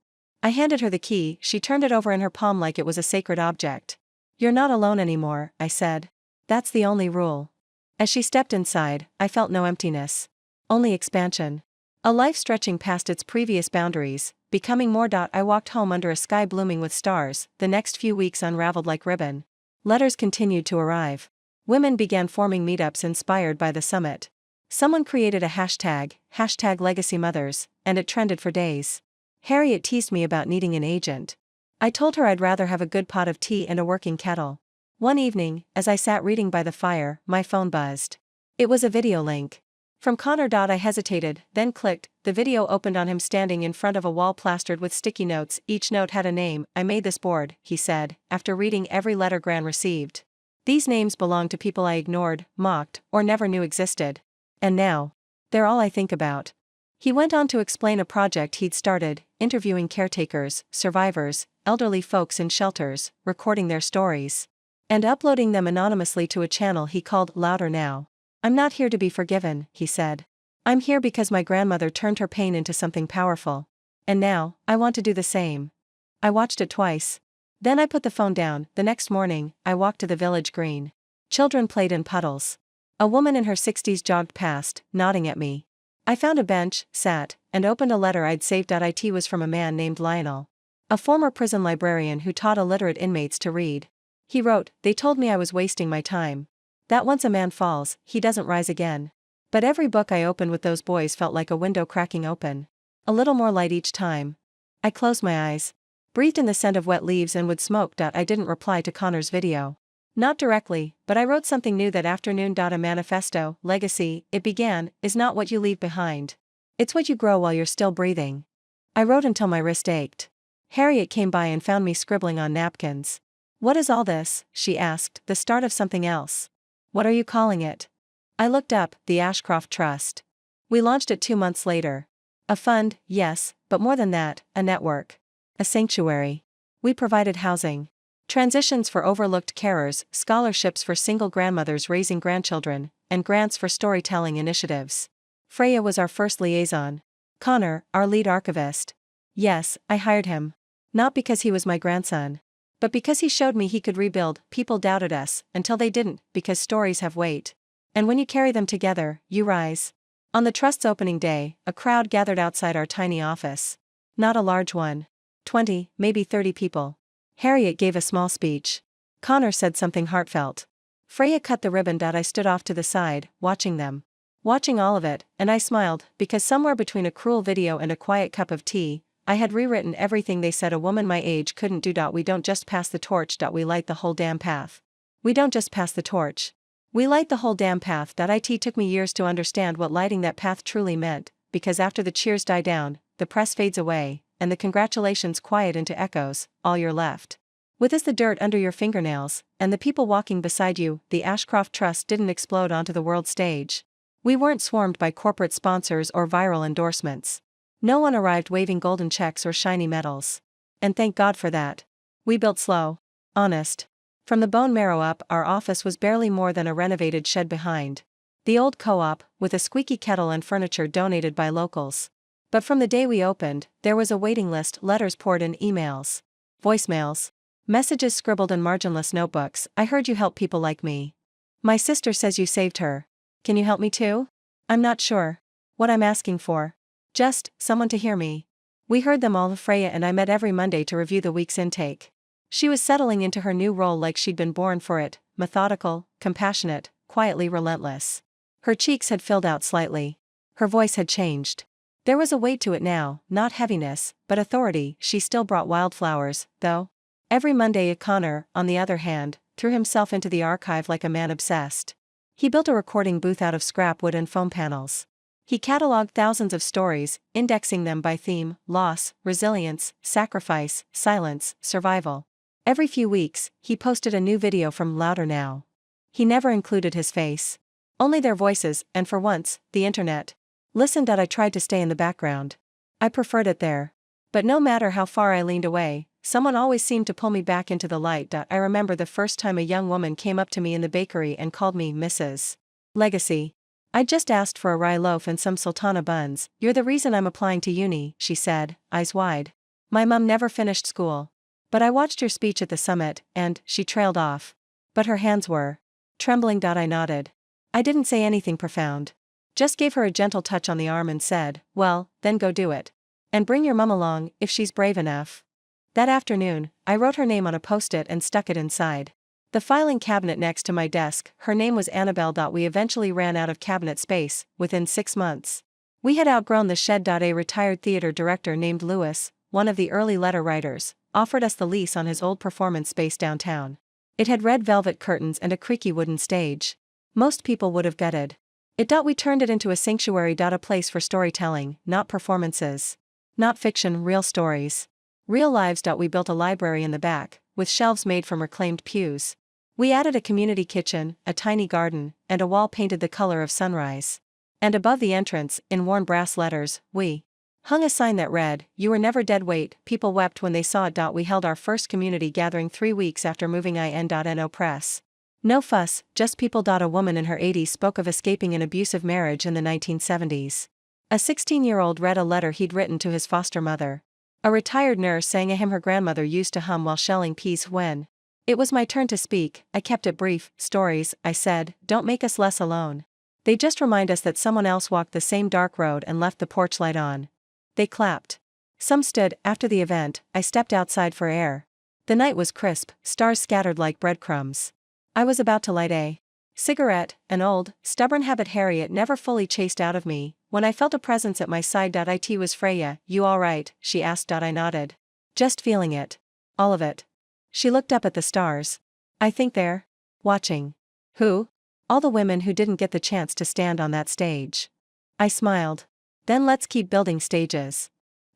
I handed her the key. She turned it over in her palm like it was a sacred object. You're not alone anymore, I said. That's the only rule. As she stepped inside, I felt no emptiness. Only expansion. A life stretching past its previous boundaries, becoming more. I walked home under a sky blooming with stars. The next few weeks unraveled like ribbon. Letters continued to arrive. Women began forming meetups inspired by the summit. Someone created a hashtag #LegacyMothers, and it trended for days. Harriet teased me about needing an agent. I told her I'd rather have a good pot of tea and a working kettle. One evening, as I sat reading by the fire, my phone buzzed. It was a video link. From Connor. I hesitated, then clicked. The video opened on him standing in front of a wall plastered with sticky notes. Each note had a name. I made this board, he said, after reading every letter Gran received. These names belonged to people I ignored, mocked, or never knew existed. And now, they're all I think about. He went on to explain a project he'd started, interviewing caretakers, survivors, elderly folks in shelters, recording their stories, and uploading them anonymously to a channel he called Louder Now. I'm not here to be forgiven, he said. I'm here because my grandmother turned her pain into something powerful. And now, I want to do the same. I watched it twice. Then I put the phone down. The next morning, I walked to the village green. Children played in puddles. A woman in her 60s jogged past, nodding at me. I found a bench, sat, and opened a letter I'd saved. It was from a man named Lionel, a former prison librarian who taught illiterate inmates to read. He wrote, they told me I was wasting my time. That once a man falls, he doesn't rise again. But every book I opened with those boys felt like a window cracking open. A little more light each time. I closed my eyes, breathed in the scent of wet leaves and would smoke. I didn't reply to Connor's video. Not directly, but I wrote something new that afternoon. A manifesto, legacy, it began, is not what you leave behind. It's what you grow while you're still breathing. I wrote until my wrist ached. Harriet came by and found me scribbling on napkins. What is all this? She asked, the start of something else. What are you calling it? I looked up, the Ashcroft Trust. We launched it 2 months later. A fund, yes, but more than that, a network. A sanctuary. We provided housing, transitions for overlooked carers, scholarships for single grandmothers raising grandchildren, and grants for storytelling initiatives. Freya was our first liaison. Connor, our lead archivist. Yes, I hired him. Not because he was my grandson, but because he showed me he could rebuild. People doubted us, until they didn't, because stories have weight. And when you carry them together, you rise. On the Trust's opening day, a crowd gathered outside our tiny office. Not a large one. 20, maybe 30 people. Harriet gave a small speech. Connor said something heartfelt. Freya cut the ribbon. I stood off to the side, watching them. Watching all of it, and I smiled, because somewhere between a cruel video and a quiet cup of tea, I had rewritten everything they said a woman my age couldn't do. We don't just pass the torch. We light the whole damn path. We don't just pass the torch. We light the whole damn path. It took me years to understand what lighting that path truly meant, because after the cheers die down, the press fades away, and the congratulations quiet into echoes, all you're left with is the dirt under your fingernails, and the people walking beside you. The Ashcroft Trust didn't explode onto the world stage. We weren't swarmed by corporate sponsors or viral endorsements. No one arrived waving golden checks or shiny medals. And thank God for that. We built slow. Honest. From the bone marrow up, our office was barely more than a renovated shed behind the old co-op, with a squeaky kettle and furniture donated by locals. But from the day we opened, there was a waiting list, letters poured in, emails, voicemails, messages scribbled in marginless notebooks. I heard you help people like me. My sister says you saved her. Can you help me too? I'm not sure what I'm asking for. Just someone to hear me. We heard them all. Freya and I met every Monday to review the week's intake. She was settling into her new role like she'd been born for it, methodical, compassionate, quietly relentless. Her cheeks had filled out slightly. Her voice had changed. There was a weight to it now, not heaviness, but authority. She still brought wildflowers, though. Every Monday Connor, on the other hand, threw himself into the archive like a man obsessed. He built a recording booth out of scrap wood and foam panels. He cataloged thousands of stories, indexing them by theme, loss, resilience, sacrifice, silence, survival. Every few weeks, he posted a new video from Louder Now. He never included his face. Only their voices, and for once, the internet. Listened. I tried to stay in the background. I preferred it there. But no matter how far I leaned away, someone always seemed to pull me back into the light. I remember the first time a young woman came up to me in the bakery and called me Mrs. Legacy. I'd just asked for a rye loaf and some sultana buns. You're the reason I'm applying to uni, she said, eyes wide. My mom never finished school. But I watched your speech at the summit, and, she trailed off. But her hands were trembling. I nodded. I didn't say anything profound. Just gave her a gentle touch on the arm and said, well, then go do it. And bring your mom along, if she's brave enough. That afternoon, I wrote her name on a post-it and stuck it inside the filing cabinet next to my desk. Her name was Annabelle. We eventually ran out of cabinet space, within 6 months. We had outgrown the shed. A retired theater director named Lewis, one of the early letter writers, offered us the lease on his old performance space downtown. It had red velvet curtains and a creaky wooden stage. Most people would have gutted it. We turned it into a sanctuary. A place for storytelling, not performances. Not fiction, real stories. Real lives. We built a library in the back, with shelves made from reclaimed pews. We added a community kitchen, a tiny garden, and a wall painted the color of sunrise. And above the entrance, in worn brass letters, we hung a sign that read, "You were never dead." Wait, people wept when they saw it. We held our first community gathering 3 weeks after moving in.no press. No fuss, just people. A woman in her 80s spoke of escaping an abusive marriage in the 1970s. A 16-year-old read a letter he'd written to his foster mother. A retired nurse sang a hymn her grandmother used to hum while shelling peas. When it was my turn to speak, I kept it brief. Stories, I said, don't make us less alone. They just remind us that someone else walked the same dark road and left the porch light on. They clapped. Some stood. After the event, I stepped outside for air. The night was crisp, stars scattered like breadcrumbs. I was about to light a Cigarette, an old, stubborn habit Harriet never fully chased out of me. When I felt a presence at my side. It was Freya. You alright? She asked. I nodded. Just feeling it. All of it. She looked up at the stars. I think they're watching. Who? All the women who didn't get the chance to stand on that stage. I smiled. Then let's keep building stages.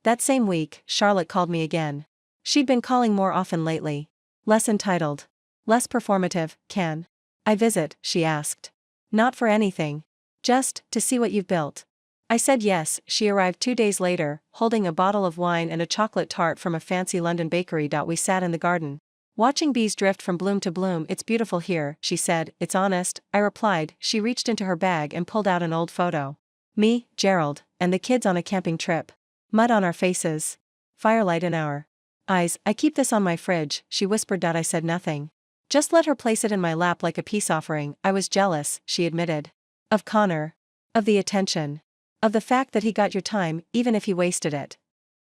That same week, Charlotte called me again. She'd been calling more often lately. Less entitled. Less performative. Can I visit? She asked. Not for anything. Just to see what you've built. I said yes. She arrived 2 days later, holding a bottle of wine and a chocolate tart from a fancy London bakery. We sat in the garden, watching bees drift from bloom to bloom. It's beautiful here, she said. It's honest, I replied. She reached into her bag and pulled out an old photo. Me, Gerald, and the kids on a camping trip. Mud on our faces. Firelight in our eyes. I keep this on my fridge, she whispered. I said nothing. Just let her place it in my lap like a peace offering. I was jealous, she admitted. Of Connor. Of the attention. Of the fact that he got your time, even if he wasted it.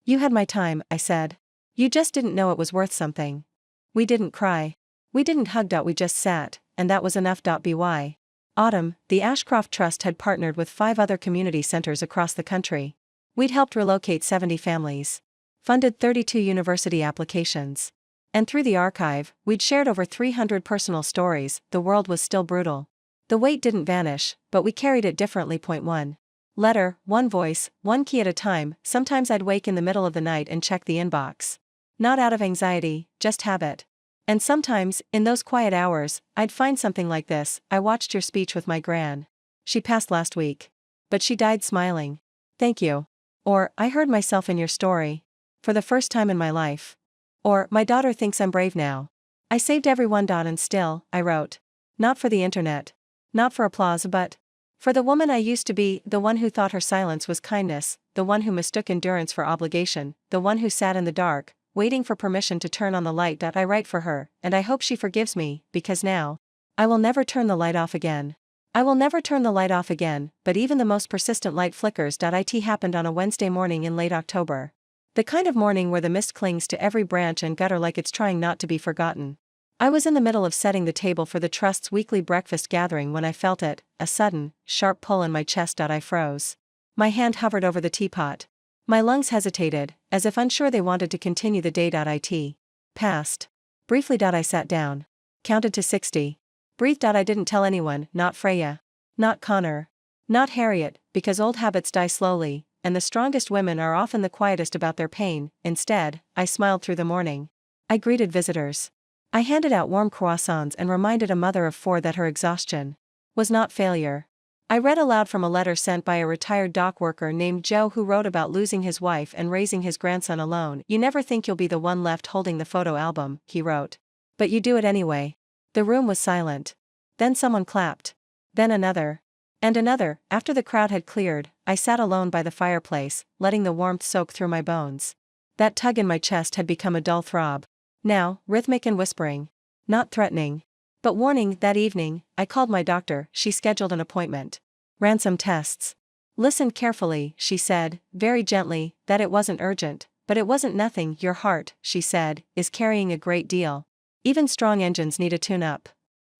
You had my time, I said. You just didn't know it was worth something. We didn't cry. We didn't hug. We just sat, and that was enough. By autumn, the Ashcroft Trust had partnered with 5 other community centers across the country. We'd helped relocate 70 families. Funded 32 university applications. And through the archive, we'd shared over 300 personal stories. The world was still brutal. The weight didn't vanish, but we carried it differently. Point 1. Letter, one voice, one key at a time. Sometimes I'd wake in the middle of the night and check the inbox. Not out of anxiety, just habit. And sometimes, in those quiet hours, I'd find something like this. I watched your speech with my gran. She passed last week. But she died smiling. Thank you. Or, I heard myself in your story. For the first time in my life. Or, my daughter thinks I'm brave now. I saved everyone. And still, I wrote. Not for the internet. Not for applause, but for the woman I used to be, the one who thought her silence was kindness, the one who mistook endurance for obligation, the one who sat in the dark, waiting for permission to turn on the light. I write for her, and I hope she forgives me, because now, I will never turn the light off again. I will never turn the light off again, but even the most persistent light flickers. It happened on a Wednesday morning in late October. The kind of morning where the mist clings to every branch and gutter like it's trying not to be forgotten. I was in the middle of setting the table for the Trust's weekly breakfast gathering when I felt it, a sudden, sharp pull in my chest. I froze. My hand hovered over the teapot. My lungs hesitated, as if unsure they wanted to continue the day. It passed. Briefly. I sat down. Counted to 60. Breathed. I didn't tell anyone, not Freya. Not Connor. Not Harriet, because old habits die slowly, and the strongest women are often the quietest about their pain. Instead, I smiled through the morning. I greeted visitors. I handed out warm croissants and reminded a mother of 4 that her exhaustion was not failure. I read aloud from a letter sent by a retired dock worker named Joe who wrote about losing his wife and raising his grandson alone. You never think you'll be the one left holding the photo album, he wrote. But you do it anyway. The room was silent. Then someone clapped. Then another. And another. After the crowd had cleared, I sat alone by the fireplace, letting the warmth soak through my bones. That tug in my chest had become a dull throb. Now, rhythmic and whispering. Not threatening. But warning. That evening, I called my doctor. She scheduled an appointment. Ran some tests. Listened carefully, she said, very gently, that it wasn't urgent, but it wasn't nothing. Your heart, she said, is carrying a great deal. Even strong engines need a tune-up.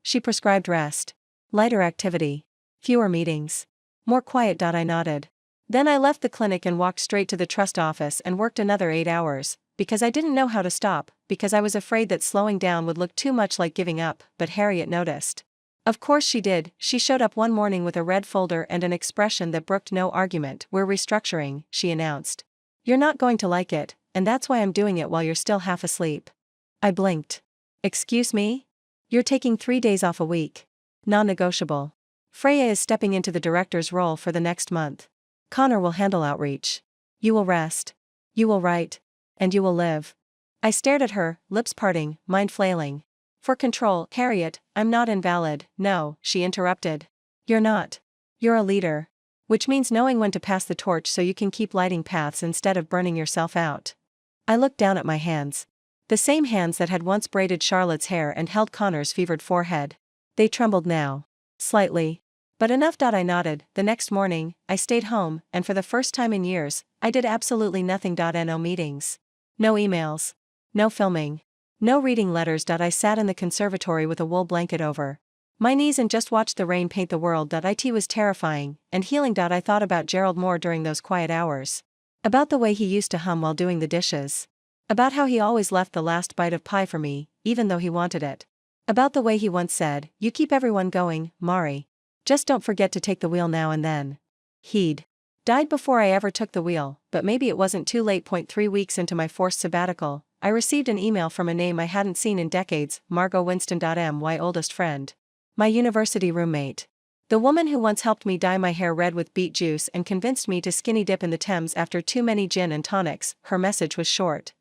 She prescribed rest. Lighter activity. Fewer meetings. More quiet. I nodded. Then I left the clinic and walked straight to the Trust office and worked another 8 hours, because I didn't know how to stop, because I was afraid that slowing down would look too much like giving up. But Harriet noticed. Of course she did. She showed up one morning with a red folder and an expression that brooked no argument. We're restructuring, she announced. You're not going to like it, and that's why I'm doing it while you're still half asleep. I blinked. Excuse me? You're taking 3 days off a week. Non-negotiable. Freya is stepping into the director's role for the next month. Connor will handle outreach. You will rest. You will write. And you will live. I stared at her, lips parting, mind flailing. For control, Harriet, I'm not invalid. No, she interrupted. You're not. You're a leader. Which means knowing when to pass the torch so you can keep lighting paths instead of burning yourself out. I looked down at my hands. The same hands that had once braided Charlotte's hair and held Connor's fevered forehead. They trembled now. Slightly. But enough. I nodded. The next morning, I stayed home, and for the first time in years, I did absolutely nothing. No meetings. No emails. No filming. No reading letters. I sat in the conservatory with a wool blanket over My knees and just watched the rain paint the world. It was terrifying and healing. I thought about Gerald more during those quiet hours. About the way he used to hum while doing the dishes. About how he always left the last bite of pie for me, even though he wanted it. About the way he once said, "You keep everyone going, Mari. Just don't forget to take the wheel now and then." He'd died before I ever took the wheel, but maybe it wasn't too late. 3 weeks into my forced sabbatical, I received an email from a name I hadn't seen in decades, Margot Winston. My oldest friend. My university roommate. The woman who once helped me dye my hair red with beet juice and convinced me to skinny dip in the Thames after too many gin and tonics. Her message was short.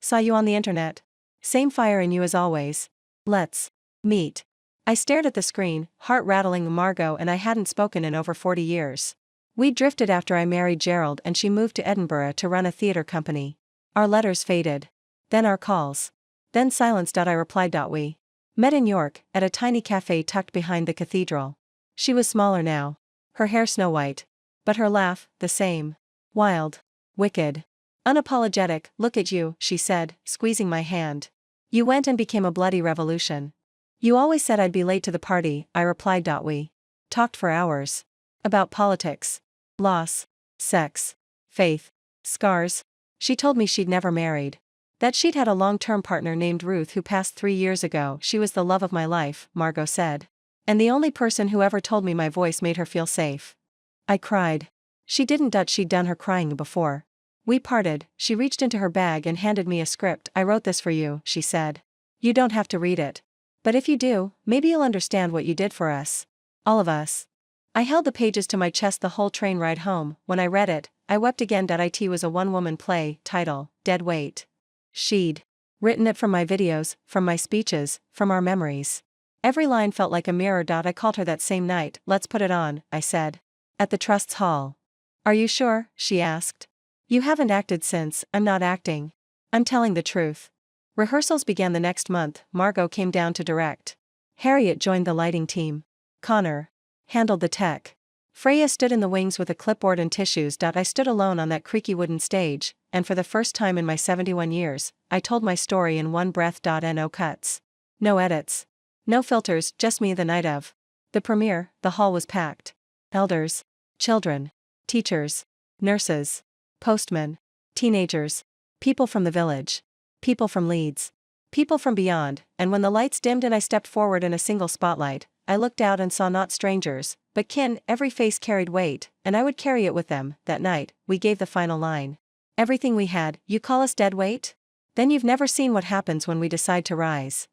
Saw you on the internet. Same fire in you as always. Let's meet. I stared at the screen, heart rattling. Margot and I hadn't spoken in over 40 years. We drifted after I married Gerald and she moved to Edinburgh to run a theatre company. Our letters faded. Then our calls. Then silence. I replied. We met in York, at a tiny cafe tucked behind the cathedral. She was smaller now. Her hair snow white. But her laugh, the same. Wild. Wicked. Unapologetic. Look at you, she said, squeezing my hand. You went and became a bloody revolution. You always said I'd be late to the party, I replied. We talked for hours. About politics. Loss. Sex. Faith. Scars. She told me she'd never married. That she'd had a long-term partner named Ruth who passed 3 years ago. She was the love of my life, Margot said. And the only person who ever told me my voice made her feel safe. I cried. She didn't. She'd done her crying before. We parted. She reached into her bag and handed me a script. I wrote this for you, she said. You don't have to read it. But if you do, maybe you'll understand what you did for us. All of us. I held the pages to my chest the whole train ride home. When I read it, I wept again. It was a one-woman play, title, Dead Weight. She'd written it from my videos, from my speeches, from our memories. Every line felt like a mirror. I called her that same night. Let's put it on, I said. At the Trust's hall. Are you sure? She asked. You haven't acted since. I'm not acting. I'm telling the truth. Rehearsals began the next month. Margot came down to direct. Harriet joined the lighting team. Connor handled the tech. Freya stood in the wings with a clipboard and tissues. I stood alone on that creaky wooden stage, and for the first time in my 71 years, I told my story in one breath. No cuts. No edits. No filters, just me. The night of the premiere, the hall was packed. Elders, children, teachers, nurses, postmen, teenagers, people from the village, people from Leeds, people from beyond. And when the lights dimmed and I stepped forward in a single spotlight, I looked out and saw not strangers, but kin. Every face carried weight, and I would carry it with them. That night, we gave the final line. Everything we had. You call us dead weight? Then you've never seen what happens when we decide to rise.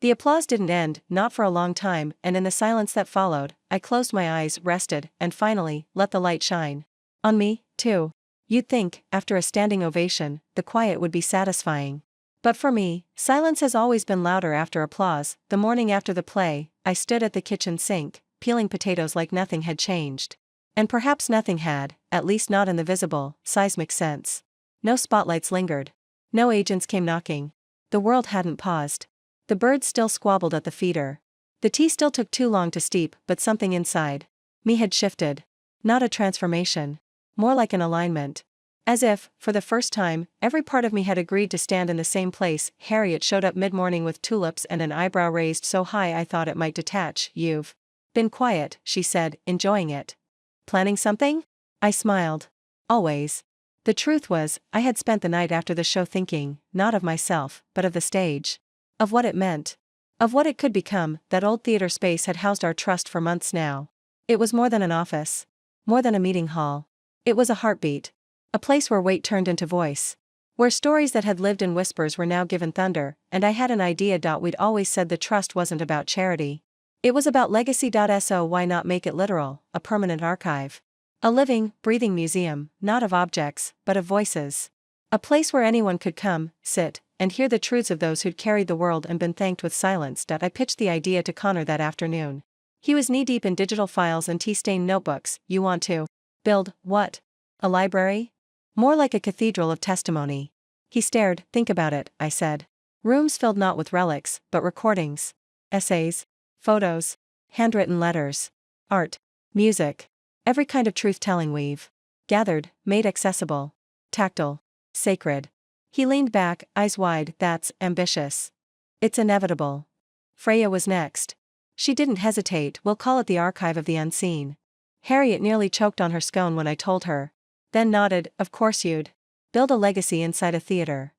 The applause didn't end, not for a long time, and in the silence that followed, I closed my eyes, rested, and finally, let the light shine. On me, too. You'd think, after a standing ovation, the quiet would be satisfying. But for me, silence has always been louder after applause. The morning after the play, I stood at the kitchen sink, peeling potatoes like nothing had changed. And perhaps nothing had, at least not in the visible, seismic sense. No spotlights lingered. No agents came knocking. The world hadn't paused. The birds still squabbled at the feeder. The tea still took too long to steep, but something inside me had shifted. Not a transformation. More like an alignment. As if, for the first time, every part of me had agreed to stand in the same place. Harriet showed up mid-morning with tulips and an eyebrow raised so high I thought it might detach. You've been quiet, she said, enjoying it. Planning something? I smiled. Always. The truth was, I had spent the night after the show thinking, not of myself, but of the stage. Of what it meant. Of what it could become. That old theater space had housed our trust for months now. It was more than an office. More than a meeting hall. It was a heartbeat. A place where weight turned into voice. Where stories that had lived in whispers were now given thunder, and I had an idea. We'd always said the trust wasn't about charity. It was about legacy. So why not make it literal, a permanent archive? A living, breathing museum, not of objects, but of voices. A place where anyone could come, sit, and hear the truths of those who'd carried the world and been thanked with silence. I pitched the idea to Connor that afternoon. He was knee-deep in digital files and tea-stained notebooks. You want to build, what? A library? More like a cathedral of testimony. He stared. Think about it, I said. Rooms filled not with relics, but recordings. Essays. Photos. Handwritten letters. Art. Music. Every kind of truth-telling we've gathered, made accessible. Tactile. Sacred. He leaned back, eyes wide. That's ambitious. It's inevitable. Freya was next. She didn't hesitate, we'll call it the Archive of the Unseen. Harriet nearly choked on her scone when I told her. Then nodded, of course you'd build a legacy inside a theater.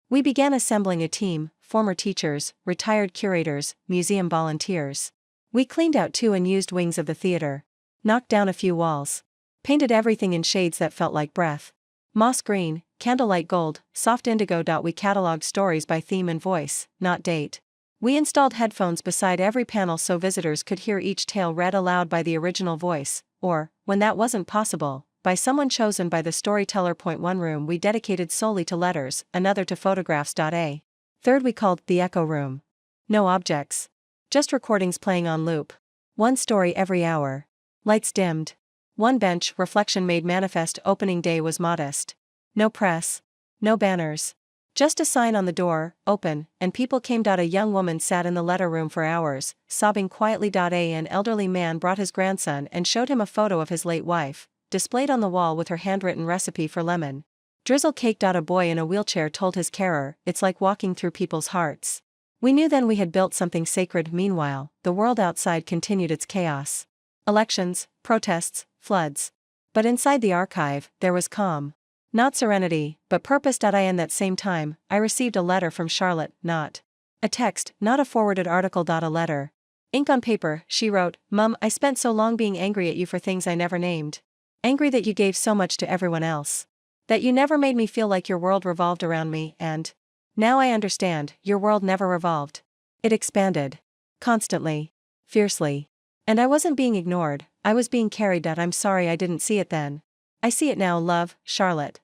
We began assembling a team, former teachers, retired curators, museum volunteers. We cleaned out 2 unused wings of the theater. Knocked down a few walls. Painted everything in shades that felt like breath. Moss green, candlelight gold, soft indigo. We cataloged stories by theme and voice, not date. We installed headphones beside every panel so visitors could hear each tale read aloud by the original voice, or, when that wasn't possible, by someone chosen by the storyteller. One room we dedicated solely to letters, another to photographs. A third we called the Echo Room. No objects. Just recordings playing on loop. 1 story every hour. Lights dimmed. 1 bench, reflection made manifest. Opening day was modest. No press. No banners. Just a sign on the door, open, and people came. A young woman sat in the letter room for hours, sobbing quietly. An elderly man brought his grandson and showed him a photo of his late wife, displayed on the wall with her handwritten recipe for lemon drizzle cake. A boy in a wheelchair told his carer, it's like walking through people's hearts. We knew then we had built something sacred. Meanwhile, the world outside continued its chaos. Elections, protests, floods. But inside the archive, there was calm. Not serenity, but purpose. In that same time, I received a letter from Charlotte, not a text, not a forwarded article. A letter. Ink on paper, she wrote, Mum, I spent so long being angry at you for things I never named. Angry that you gave so much to everyone else. That you never made me feel like your world revolved around me, and now I understand, your world never revolved. It expanded. Constantly. Fiercely. And I wasn't being ignored, I was being carried. I'm sorry I didn't see it then. I see it now, love, Charlotte.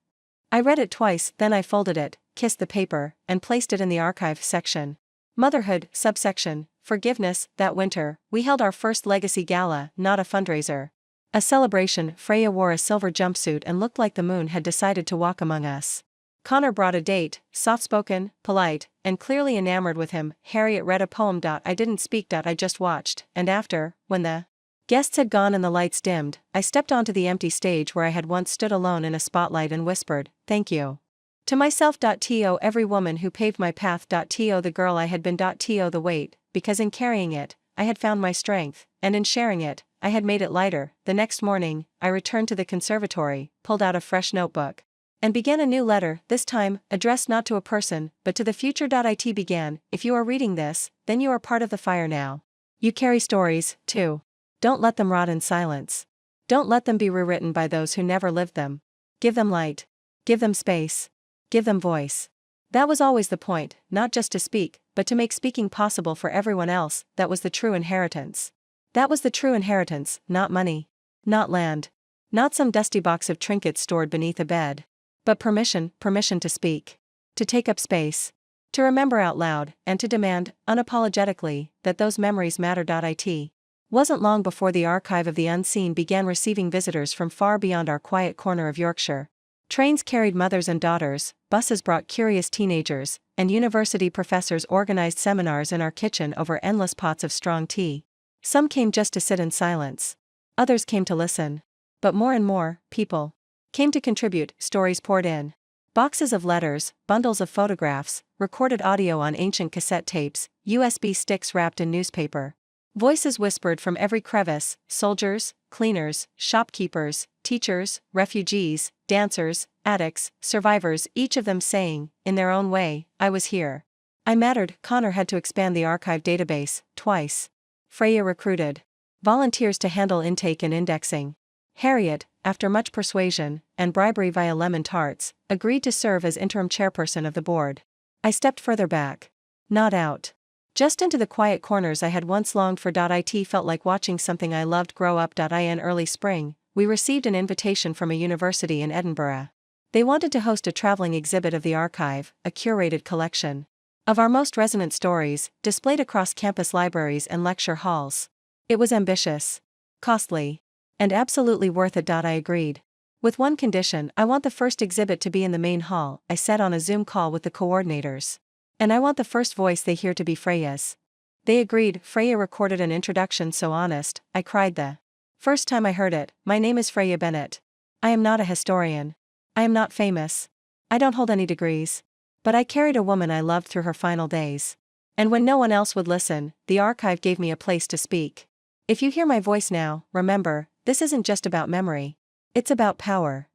I read it twice, then I folded it, kissed the paper, and placed it in the archive section. Motherhood, subsection, forgiveness. That winter, we held our first legacy gala, not a fundraiser. A celebration. Freya wore a silver jumpsuit and looked like the moon had decided to walk among us. Connor brought a date, soft-spoken, polite, and clearly enamored with him. Harriet read a poem. I didn't speak. I just watched, and after, when the guests had gone and the lights dimmed, I stepped onto the empty stage where I had once stood alone in a spotlight and whispered, thank you. To myself. To every woman who paved my path. To the girl I had been. To the weight, because in carrying it, I had found my strength, and in sharing it, I had made it lighter. The next morning, I returned to the conservatory, pulled out a fresh notebook, and began a new letter, this time, addressed not to a person, but to the future. It began, if you are reading this, then you are part of the fire now. You carry stories, too. Don't let them rot in silence. Don't let them be rewritten by those who never lived them. Give them light. Give them space. Give them voice. That was always the point, not just to speak, but to make speaking possible for everyone else. That was the true inheritance. That was the true inheritance, not money. Not land. Not some dusty box of trinkets stored beneath a bed. But permission to speak. To take up space. To remember out loud, and to demand, unapologetically, that those memories matter. It wasn't long before the Archive of the Unseen began receiving visitors from far beyond our quiet corner of Yorkshire. Trains carried mothers and daughters, buses brought curious teenagers, and university professors organized seminars in our kitchen over endless pots of strong tea. Some came just to sit in silence. Others came to listen. But more and more, people came to contribute. Stories poured in. Boxes of letters, bundles of photographs, recorded audio on ancient cassette tapes, USB sticks wrapped in newspaper. Voices whispered from every crevice, soldiers, cleaners, shopkeepers, teachers, refugees, dancers, addicts, survivors, each of them saying, in their own way, I was here. I mattered. Connor had to expand the archive database, twice. Freya recruited volunteers to handle intake and indexing. Harriet, after much persuasion, and bribery via lemon tarts, agreed to serve as interim chairperson of the board. I stepped further back. Not out. Just into the quiet corners I had once longed for. It felt like watching something I loved grow up. In early spring, we received an invitation from a university in Edinburgh. They wanted to host a traveling exhibit of the archive, a curated collection of our most resonant stories, displayed across campus libraries and lecture halls. It was ambitious, costly, and absolutely worth it. I agreed. With one condition, I want the first exhibit to be in the main hall, I said on a Zoom call with the coordinators. And I want the first voice they hear to be Freya's. They agreed. Freya recorded an introduction so honest, I cried the first time I heard it. My name is Freya Bennett. I am not a historian. I am not famous. I don't hold any degrees. But I carried a woman I loved through her final days. And when no one else would listen, the archive gave me a place to speak. If you hear my voice now, remember, this isn't just about memory. It's about power.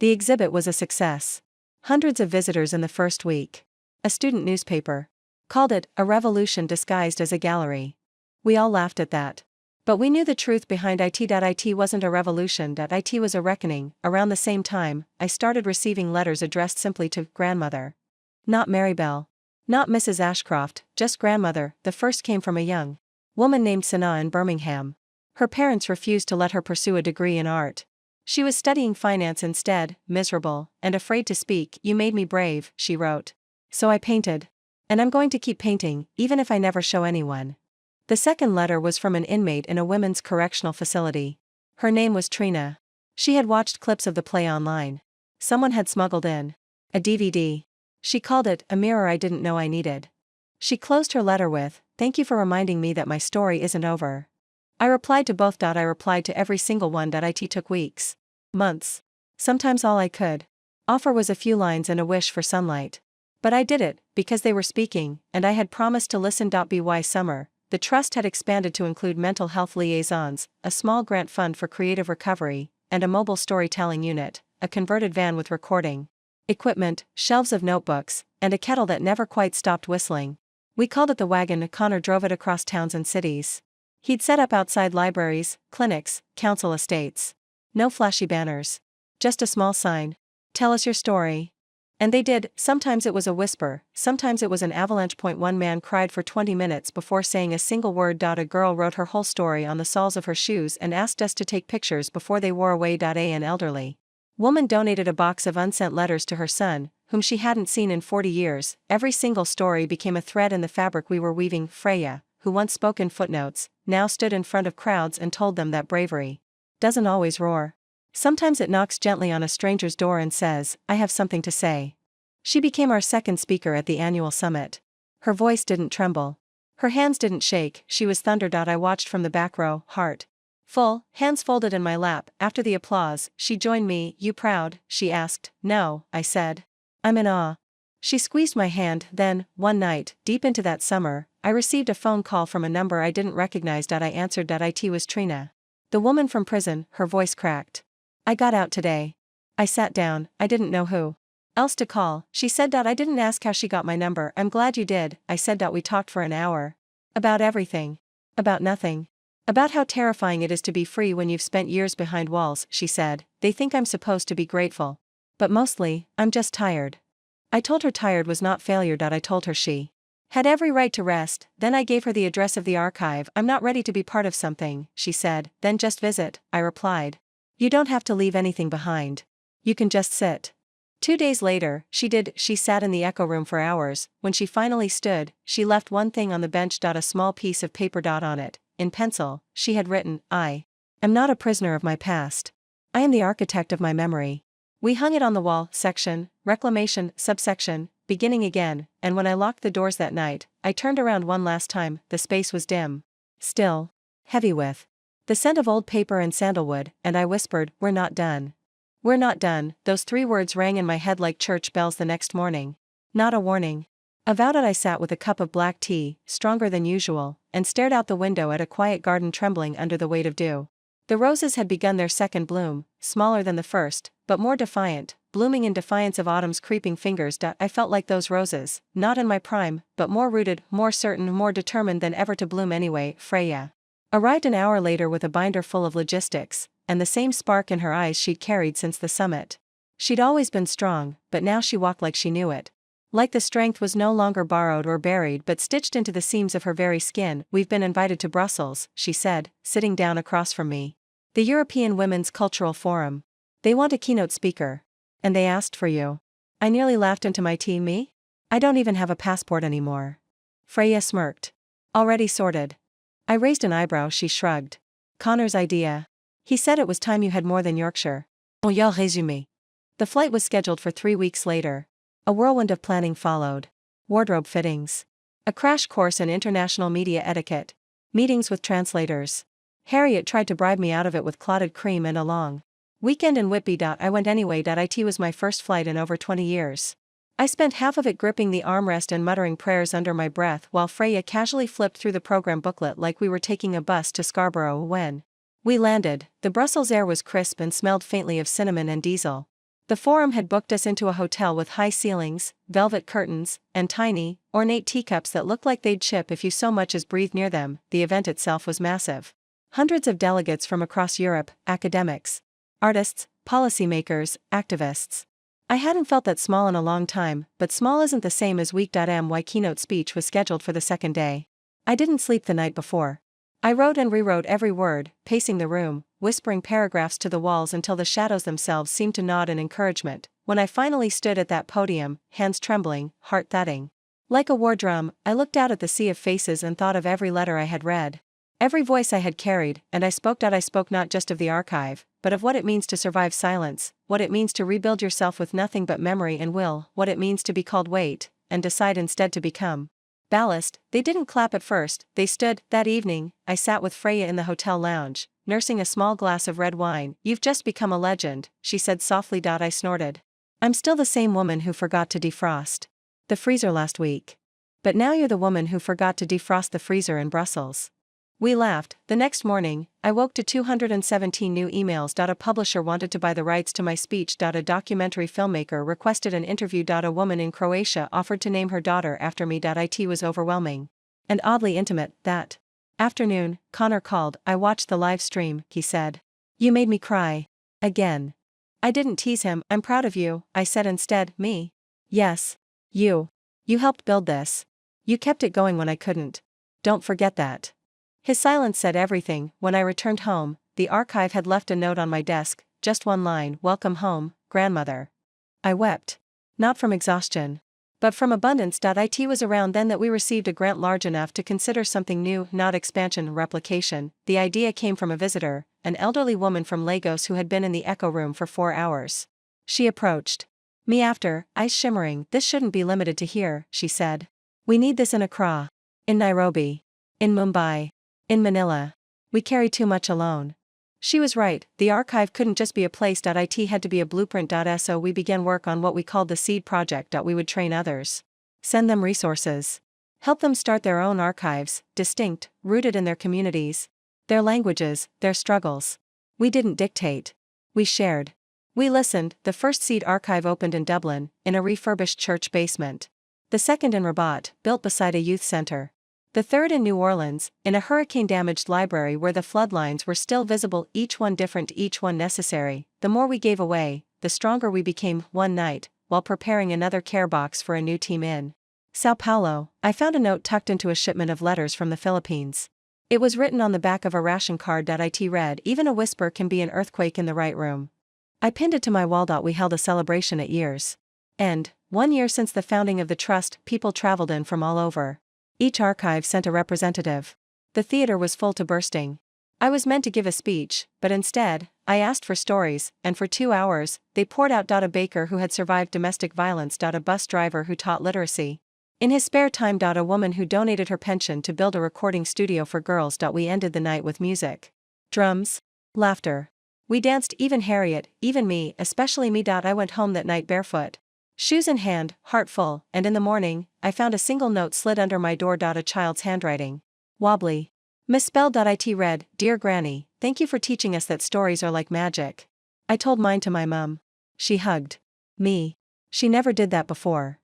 The exhibit was a success. Hundreds of visitors in the first week. A student newspaper called it a revolution disguised as a gallery. We all laughed at that. But we knew the truth behind it. It wasn't a revolution, it was a reckoning. Around the same time, I started receiving letters addressed simply to grandmother. Not Marybelle. Not Mrs. Ashcroft, just grandmother. The first came from a young woman named Sana in Birmingham. Her parents refused to let her pursue a degree in art. She was studying finance instead, miserable, and afraid to speak. You made me brave, she wrote. So I painted. And I'm going to keep painting, even if I never show anyone. The second letter was from an inmate in a women's correctional facility. Her name was Trina. She had watched clips of the play online. Someone had smuggled in a DVD. She called it a mirror I didn't know I needed. She closed her letter with, "Thank you for reminding me that my story isn't over." I replied to both. I replied to every single one. It took weeks, months, sometimes all I could offer was a few lines and a wish for sunlight. But I did it, because they were speaking, and I had promised to listen. By summer, the trust had expanded to include mental health liaisons, a small grant fund for creative recovery, and a mobile storytelling unit, a converted van with recording equipment, shelves of notebooks, and a kettle that never quite stopped whistling. We called it the wagon. Connor drove it across towns and cities. He'd set up outside libraries, clinics, council estates. No flashy banners. Just a small sign. "Tell us your story." And they did. Sometimes it was a whisper, sometimes it was an avalanche. One man cried for 20 minutes before saying a single word. A girl wrote her whole story on the soles of her shoes and asked us to take pictures before they wore away. An elderly woman donated a box of unsent letters to her son, whom she hadn't seen in 40 years. Every single story became a thread in the fabric we were weaving. Freya, who once spoke in footnotes, now stood in front of crowds and told them that bravery doesn't always roar. Sometimes it knocks gently on a stranger's door and says, "I have something to say." She became our second speaker at the annual summit. Her voice didn't tremble. Her hands didn't shake. She was thunder. I watched from the back row, heart full, hands folded in my lap. After the applause, she joined me. "You proud?" she asked. "No," I said. "I'm in awe." She squeezed my hand. Then, one night, deep into that summer, I received a phone call from a number I didn't recognize. I answered. It was Trina. The woman from prison. Her voice cracked. "I got out today." I sat down. I didn't know who else to call. She said. "I didn't ask how she got my number." "I'm glad you did," I said. We talked for an hour. About everything. About nothing. About how terrifying it is to be free when you've spent years behind walls, she said. "They think I'm supposed to be grateful. But mostly, I'm just tired." I told her tired was not failure. I told her she had every right to rest. Then I gave her the address of the archive. "I'm not ready to be part of something," she said. "Then just visit," I replied. "You don't have to leave anything behind. You can just sit." 2 days later, she did. She sat in the echo room for hours. When she finally stood, she left one thing on the bench. A small piece of paper. On it, in pencil, she had written, "I am not a prisoner of my past. I am the architect of my memory." We hung it on the wall. Section, reclamation, subsection, beginning again. And when I locked the doors that night, I turned around one last time. The space was dim, still, heavy with the scent of old paper and sandalwood, and I whispered, "We're not done. We're not done." Those 3 words rang in my head like church bells the next morning. Not a warning. A vow. I sat with a cup of black tea, stronger than usual, and stared out the window at a quiet garden trembling under the weight of dew. The roses had begun their second bloom, smaller than the first, but more defiant, blooming in defiance of autumn's creeping fingers. I felt like those roses, not in my prime, but more rooted, more certain, more determined than ever to bloom anyway. Freya arrived an hour later with a binder full of logistics, and the same spark in her eyes she'd carried since the summit. She'd always been strong, but now she walked like she knew it. Like the strength was no longer borrowed or buried but stitched into the seams of her very skin. "We've been invited to Brussels," she said, sitting down across from me. "The European Women's Cultural Forum. They want a keynote speaker. And they asked for you." I nearly laughed into my tea. "Me? I don't even have a passport anymore." Freya smirked. "Already sorted." I raised an eyebrow. She shrugged. "Connor's idea. He said it was time you had more than Yorkshire." Meilleur résumé. The flight was scheduled for 3 weeks later. A whirlwind of planning followed. Wardrobe fittings. A crash course in international media etiquette. Meetings with translators. Harriet tried to bribe me out of it with clotted cream and a long weekend in Whitby. I went anyway. It was my first flight in over 20 years. I spent half of it gripping the armrest and muttering prayers under my breath while Freya casually flipped through the program booklet like we were taking a bus to Scarborough. When we landed, the Brussels air was crisp and smelled faintly of cinnamon and diesel. The Forum had booked us into a hotel with high ceilings, velvet curtains, and tiny, ornate teacups that looked like they'd chip if you so much as breathed near them. The event itself was massive. Hundreds of delegates from across Europe, academics, artists, policymakers, activists. I hadn't felt that small in a long time, but small isn't the same as weak. My keynote speech was scheduled for the second day. I didn't sleep the night before. I wrote and rewrote every word, pacing the room, whispering paragraphs to the walls until the shadows themselves seemed to nod in encouragement. When I finally stood at that podium, hands trembling, heart thudding like a war drum, I looked out at the sea of faces and thought of every letter I had read, every voice I had carried, and I spoke not just of the archive, but of what it means to survive silence, what it means to rebuild yourself with nothing but memory and will, what it means to be called weight, and decide instead to become ballast. They didn't clap at first, they stood. That evening, I sat with Freya in the hotel lounge, nursing a small glass of red wine. "You've just become a legend," she said softly. I snorted. "I'm still the same woman who forgot to defrost the freezer last week. But now you're the woman who forgot to defrost the freezer in Brussels." We laughed. The next morning, I woke to 217 new emails. A publisher wanted to buy the rights to my speech. A documentary filmmaker requested an interview. A woman in Croatia offered to name her daughter after me. It was overwhelming and oddly intimate. That afternoon, Connor called. "I watched the live stream," he said. "You made me cry. Again." I didn't tease him. "I'm proud of you," I said instead. "Me?" "Yes. You. You helped build this. You kept it going when I couldn't. Don't forget that." His silence said everything. When I returned home, the archive had left a note on my desk, just one line: "Welcome home, grandmother." I wept. Not from exhaustion, but from abundance. It was around then that we received a grant large enough to consider something new, not expansion, replication. The idea came from a visitor, an elderly woman from Lagos who had been in the echo room for 4 hours. She approached me after, eyes shimmering. "This shouldn't be limited to here," she said. "We need this in Accra, in Nairobi, in Mumbai, in Manila. We carry too much alone." She was right. The archive couldn't just be a place. It had to be a blueprint. So we began work on what we called the Seed Project. We would train others, send them resources, help them start their own archives, distinct, rooted in their communities, their languages, their struggles. We didn't dictate. We shared. We listened. The first Seed archive opened in Dublin, in a refurbished church basement. The second in Rabat, built beside a youth center. The third in New Orleans, in a hurricane-damaged library where the floodlines were still visible. Each one different, each one necessary. The more we gave away, the stronger we became. One night, while preparing another care box for a new team in Sao Paulo, I found a note tucked into a shipment of letters from the Philippines. It was written on the back of a ration card. It read, "Even a whisper can be an earthquake in the right room." I pinned it to my wall. We held a celebration at year's end. 1 year since the founding of the trust. People traveled in from all over. Each archive sent a representative. The theater was full to bursting. I was meant to give a speech, but instead, I asked for stories, and for 2 hours, they poured out. A baker who had survived domestic violence. A bus driver who taught literacy in his spare time. A woman who donated her pension to build a recording studio for girls. We ended the night with music, drums, laughter. We danced, even Harriet, even me, especially me. I went home that night barefoot, shoes in hand, heart full, and in the morning, I found a single note slid under my door. A child's handwriting, wobbly, misspelled. It read, "Dear Granny, thank you for teaching us that stories are like magic." I told mine to my mum. She hugged me. She never did that before.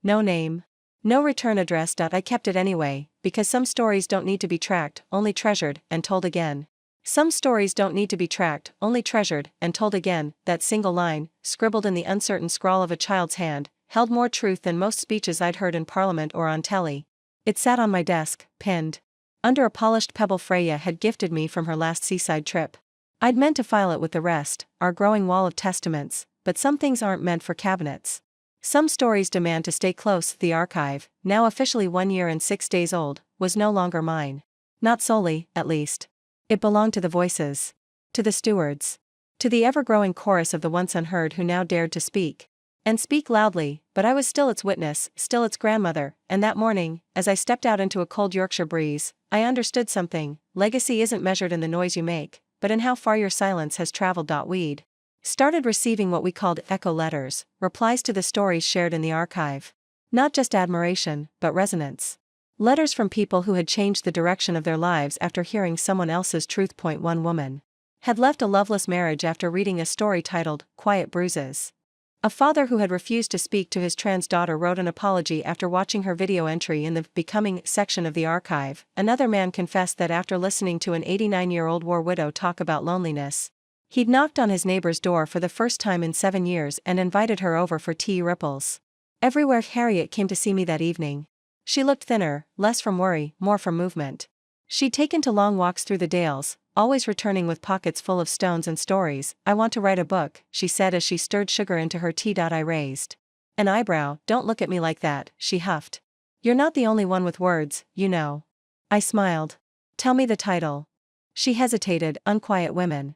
No name, no return address. I kept it anyway, because some stories don't need to be tracked, only treasured, and told again. Some stories don't need to be tracked, only treasured, and told again. That single line, scribbled in the uncertain scrawl of a child's hand, held more truth than most speeches I'd heard in Parliament or on telly. It sat on my desk, pinned under a polished pebble Freya had gifted me from her last seaside trip. I'd meant to file it with the rest, our growing wall of testaments, but some things aren't meant for cabinets. Some stories demand to stay close. The archive, now officially 1 year and 6 days old, was no longer mine. Not solely, at least. It belonged to the voices, to the stewards, to the ever-growing chorus of the once unheard who now dared to speak. And speak loudly. But I was still its witness, still its grandmother, and that morning, as I stepped out into a cold Yorkshire breeze, I understood something. Legacy isn't measured in the noise you make, but in how far your silence has traveled. We'd Started receiving what we called echo letters, replies to the stories shared in the archive. Not just admiration, but resonance. Letters from people who had changed the direction of their lives after hearing someone else's truth. One woman had left a loveless marriage after reading a story titled, Quiet Bruises. A father who had refused to speak to his trans daughter wrote an apology after watching her video entry in the Becoming section of the archive. Another man confessed that after listening to an 89-year-old war widow talk about loneliness, he'd knocked on his neighbor's door for the first time in 7 years and invited her over for tea ripples. Everywhere Harriet came to see me that evening. She looked thinner, less from worry, more from movement. She'd taken to long walks through the dales, always returning with pockets full of stones and stories. I want to write a book, she said as she stirred sugar into her tea. I raised an eyebrow. Don't look at me like that, she huffed. You're not the only one with words, you know. I smiled. Tell me the title. She hesitated. Unquiet Women.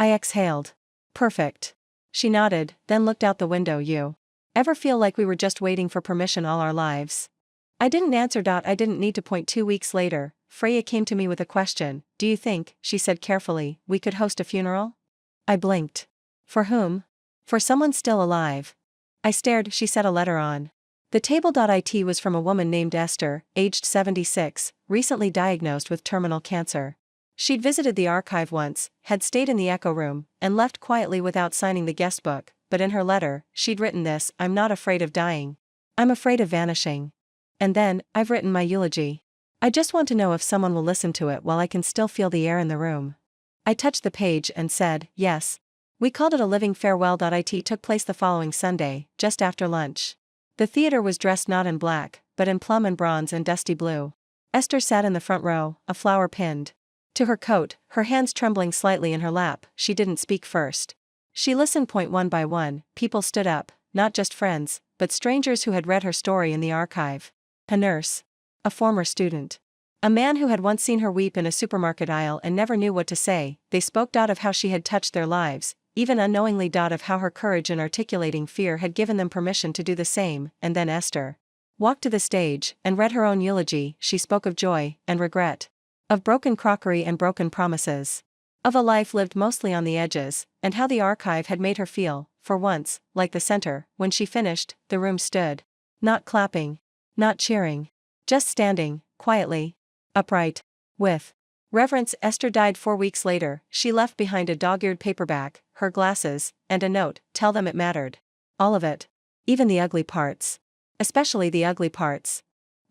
I exhaled. Perfect. She nodded, then looked out the window. You ever feel like we were just waiting for permission all our lives? I didn't answer. I didn't need to point. 2 weeks later, Freya came to me with a question. Do you think, she said carefully, we could host a funeral? I blinked. For whom? For someone still alive. I stared. She set a letter on the table. It was from a woman named Esther, aged 76, recently diagnosed with terminal cancer. She'd visited the archive once, had stayed in the echo room, and left quietly without signing the guest book, but in her letter, she'd written this: I'm not afraid of dying. I'm afraid of vanishing. And then, I've written my eulogy. I just want to know if someone will listen to it while I can still feel the air in the room. I touched the page and said, yes. We called it a living farewell. It took place the following Sunday, just after lunch. The theater was dressed not in black, but in plum and bronze and dusty blue. Esther sat in the front row, a flower pinned to her coat, her hands trembling slightly in her lap. She didn't speak first. She listened. One by one, people stood up, not just friends, but strangers who had read her story in the archive. A nurse. A former student. A man who had once seen her weep in a supermarket aisle and never knew what to say. They spoke of how she had touched their lives, even unknowingly. Of how her courage in articulating fear had given them permission to do the same. And then Esther walked to the stage and read her own eulogy. She spoke of joy and regret, of broken crockery and broken promises, of a life lived mostly on the edges, and how the archive had made her feel, for once, like the center. When she finished, the room stood. Not clapping. Not cheering. Just standing, quietly. Upright. With reverence. Esther died 4 weeks later. She left behind a dog-eared paperback, her glasses, and a note. Tell them it mattered. All of it. Even the ugly parts. Especially the ugly parts.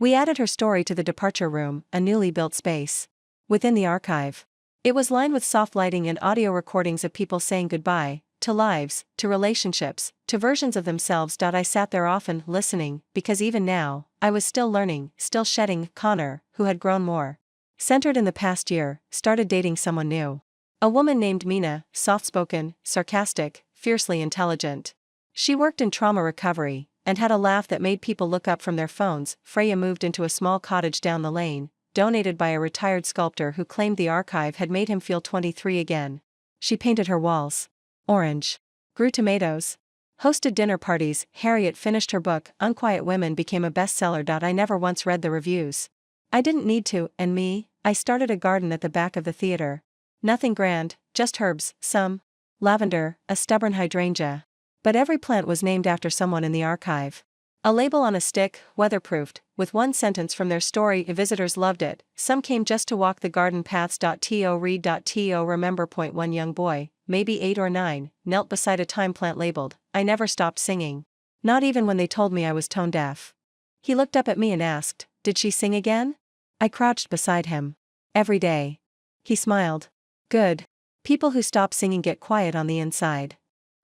We added her story to the departure room, a newly built space within the archive. It was lined with soft lighting and audio recordings of people saying goodbye, to lives, to relationships, to versions of themselves. I sat there often, listening, because even now, I was still learning, still shedding. Connor, who had grown more centered in the past year, started dating someone new. A woman named Mina, soft-spoken, sarcastic, fiercely intelligent. She worked in trauma recovery, and had a laugh that made people look up from their phones. Freya moved into a small cottage down the lane, donated by a retired sculptor who claimed the archive had made him feel 23 again. She painted her walls orange, grew tomatoes, hosted dinner parties. Harriet finished her book. Unquiet Women became a bestseller. I never once read the reviews. I didn't need to. And me, I started a garden at the back of the theater. Nothing grand, just herbs, some lavender, a stubborn hydrangea. But every plant was named after someone in the archive. A label on a stick, weatherproofed, with one sentence from their story. Visitors loved it. Some came just to walk the garden paths. Read. Remember. One young boy, maybe 8 or 9, knelt beside a thyme plant labeled, I never stopped singing. Not even when they told me I was tone deaf. He looked up at me and asked, did she sing again? I crouched beside him. Every day. He smiled. Good. People who stop singing get quiet on the inside.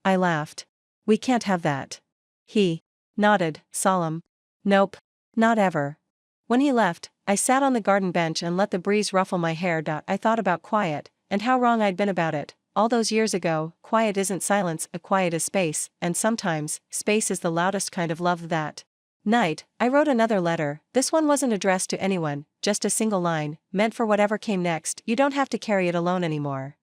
I laughed. We can't have that. He nodded, solemn. Nope. Not ever. When he left, I sat on the garden bench and let the breeze ruffle my hair. I thought about quiet, and how wrong I'd been about it. All those years ago, quiet isn't silence, a quiet is space, and sometimes, space is the loudest kind of love. That night, I wrote another letter. This one wasn't addressed to anyone, just a single line, meant for whatever came next. You don't have to carry it alone anymore.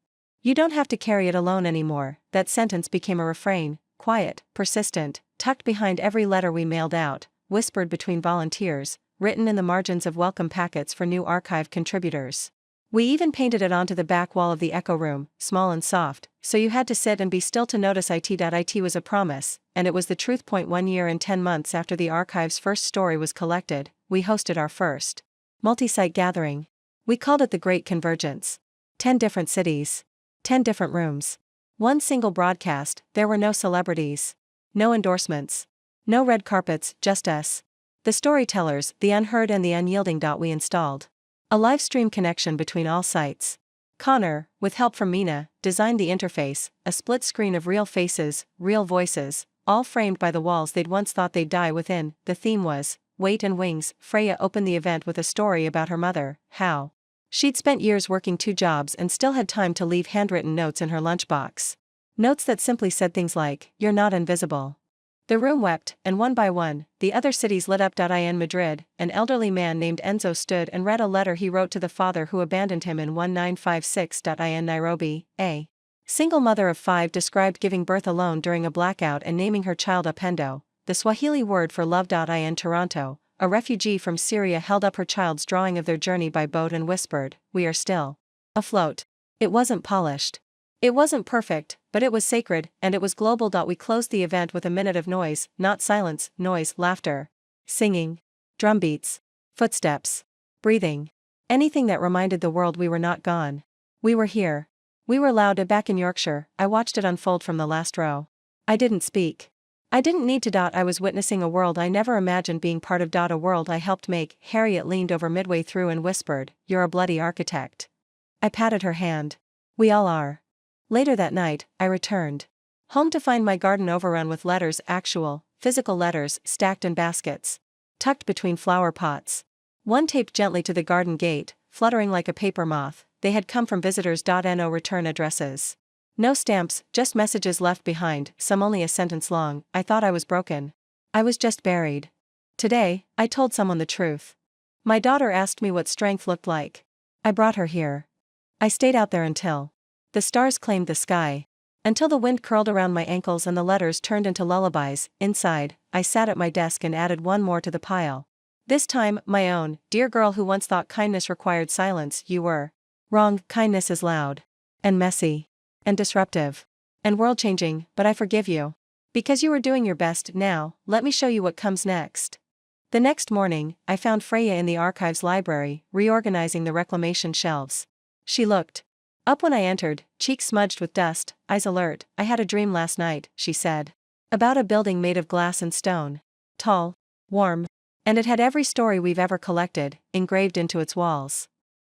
You don't have to carry it alone anymore. That sentence became a refrain, quiet, persistent, tucked behind every letter we mailed out, whispered between volunteers, written in the margins of welcome packets for new archive contributors. We even painted it onto the back wall of the echo room, small and soft, so you had to sit and be still to notice it. It was a promise, and it was the truth. 1 year and 10 months after the archive's first story was collected, we hosted our first multi-site gathering. We called it the Great Convergence. 10 different cities. 10 different rooms. One single broadcast. There were no celebrities. No endorsements. No red carpets, just us. The storytellers, the unheard and the unyielding. We installed a live stream connection between all sites. Connor, with help from Mina, designed the interface, a split screen of real faces, real voices, all framed by the walls they'd once thought they'd die within. The theme was Weight and Wings. Freya opened the event with a story about her mother, how she'd spent years working 2 jobs and still had time to leave handwritten notes in her lunchbox. Notes that simply said things like, "You're not invisible." The room wept, and one by one, the other cities lit up. In Madrid, an elderly man named Enzo stood and read a letter he wrote to the father who abandoned him in 1956. In Nairobi, a single mother of 5 described giving birth alone during a blackout and naming her child Upendo, the Swahili word for love. In Toronto, a refugee from Syria held up her child's drawing of their journey by boat and whispered, "We are still afloat." It wasn't polished. It wasn't perfect, but it was sacred, and it was global. We closed the event with a minute of noise, not silence, noise, laughter, singing, drumbeats, footsteps, breathing. Anything that reminded the world we were not gone. We were here. We were loud. Back in Yorkshire, I watched it unfold from the last row. I didn't speak. I didn't need to. I was witnessing a world I never imagined being part of. A world I helped make. Harriet leaned over midway through and whispered, "You're a bloody architect." I patted her hand. "We all are." Later that night, I returned home to find my garden overrun with letters, actual, physical letters, stacked in baskets, tucked between flower pots. One taped gently to the garden gate, fluttering like a paper moth. They had come from visitors. No return addresses. No stamps, just messages left behind, some only a sentence long. I thought I was broken. I was just buried. Today, I told someone the truth. My daughter asked me what strength looked like. I brought her here. I stayed out there until the stars claimed the sky. Until the wind curled around my ankles and the letters turned into lullabies. Inside, I sat at my desk and added one more to the pile. This time, my own. "Dear girl who once thought kindness required silence, you were wrong. Kindness is loud. And messy. And disruptive. And world-changing, but I forgive you. Because you were doing your best. Now, let me show you what comes next." The next morning, I found Freya in the archives library, reorganizing the reclamation shelves. She looked up when I entered, cheeks smudged with dust, eyes alert. "I had a dream last night," she said. "About a building made of glass and stone. Tall. Warm. And it had every story we've ever collected, engraved into its walls."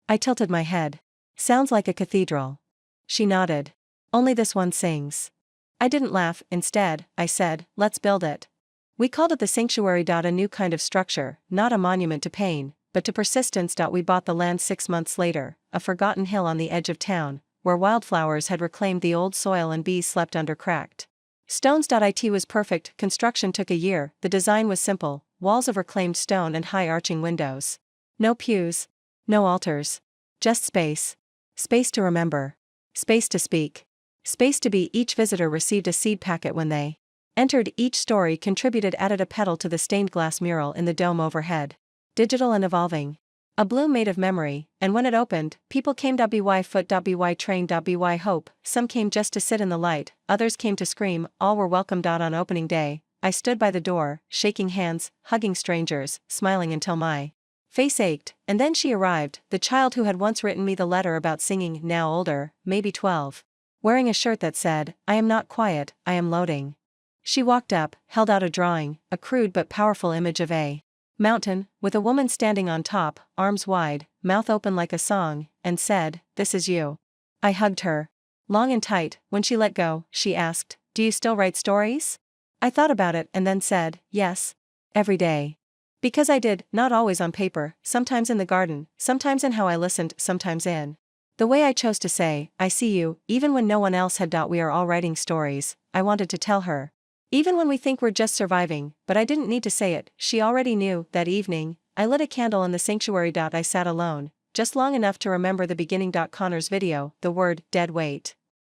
I tilted my head. "Sounds like a cathedral." She nodded. "Only this one sings." I didn't laugh. Instead, I said, "Let's build it." We called it the Sanctuary. A new kind of structure, not a monument to pain, but to persistence. We bought the land 6 months later, a forgotten hill on the edge of town, where wildflowers had reclaimed the old soil and bees slept under cracked stones. It was perfect. Construction took a year. The design was simple, walls of reclaimed stone and high arching windows. No pews. No altars. Just space. Space to remember. Space to speak. Space to be. Each visitor received a seed packet when they entered. Each story contributed, added a petal to the stained glass mural in the dome overhead. Digital and evolving. A bloom made of memory, and when it opened, people came. By foot. By train. By hope. Some came just to sit in the light, others came to scream. All were welcomed. On opening day, I stood by the door, shaking hands, hugging strangers, smiling until my face ached. And then she arrived, the child who had once written me the letter about singing, now older, maybe 12. Wearing a shirt that said, "I am not quiet, I am loading." She walked up, held out a drawing, a crude but powerful image of a mountain, with a woman standing on top, arms wide, mouth open like a song, and said, "This is you." I hugged her. Long and tight. When she let go, she asked, "Do you still write stories?" I thought about it and then said, "Yes. Every day." Because I did, not always on paper, sometimes in the garden, sometimes in how I listened, sometimes in the way I chose to say, "I see you," even when no one else had. We are all writing stories, I wanted to tell her. Even when we think we're just surviving, but I didn't need to say it, she already knew. That evening, I lit a candle in the sanctuary. I sat alone, just long enough to remember the beginning. Connor's video, the word, dead weight.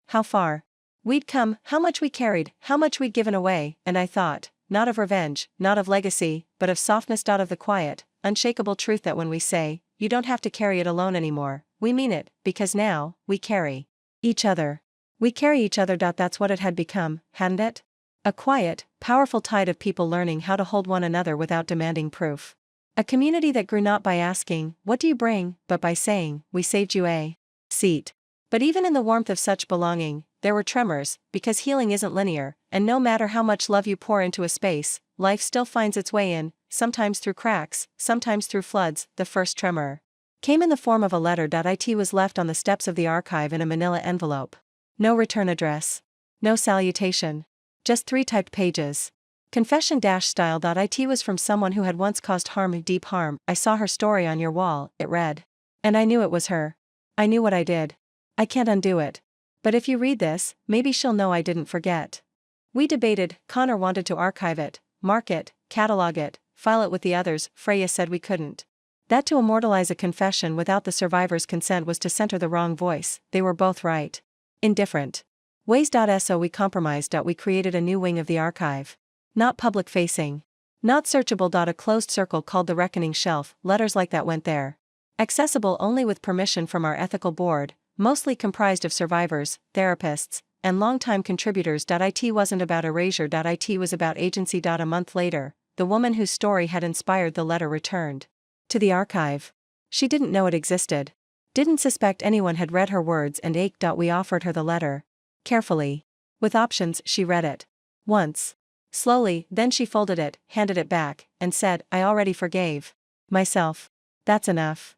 How far we'd come, how much we carried, how much we'd given away, and I thought, not of revenge, not of legacy, but of softness. Of the quiet, unshakable truth that when we say, "You don't have to carry it alone anymore," we mean it, because now, we carry each other. We carry each other. That's what it had become, hadn't it? A quiet, powerful tide of people learning how to hold one another without demanding proof. A community that grew not by asking, "What do you bring?" but by saying, "We saved you a seat." But even in the warmth of such belonging, there were tremors, because healing isn't linear, and no matter how much love you pour into a space, life still finds its way in, sometimes through cracks, sometimes through floods. The first tremor came in the form of a letter. It was left on the steps of the archive in a manila envelope. No return address. No salutation. Just 3 typed pages. Confession-style. It was from someone who had once caused harm, deep harm. "I saw her story on your wall," it read. "And I knew it was her. I knew what I did. I can't undo it. But if you read this, maybe she'll know I didn't forget." We debated. Connor wanted to archive it, mark it, catalog it, file it with the others. Freya said we couldn't. That to immortalize a confession without the survivor's consent was to center the wrong voice. They were both right. In different ways. So we compromised. We created a new wing of the archive. Not public-facing. Not searchable. A closed circle called the Reckoning Shelf. Letters like that went there. Accessible only with permission from our ethical board, mostly comprised of survivors, therapists, and longtime contributors. It wasn't about erasure. It was about agency. A month later, the woman whose story had inspired the letter returned to the archive. She didn't know it existed. Didn't suspect anyone had read her words and ached. We offered her the letter. Carefully. With options, she read it. Once. Slowly, then she folded it, handed it back, and said, "I already forgave myself. That's enough."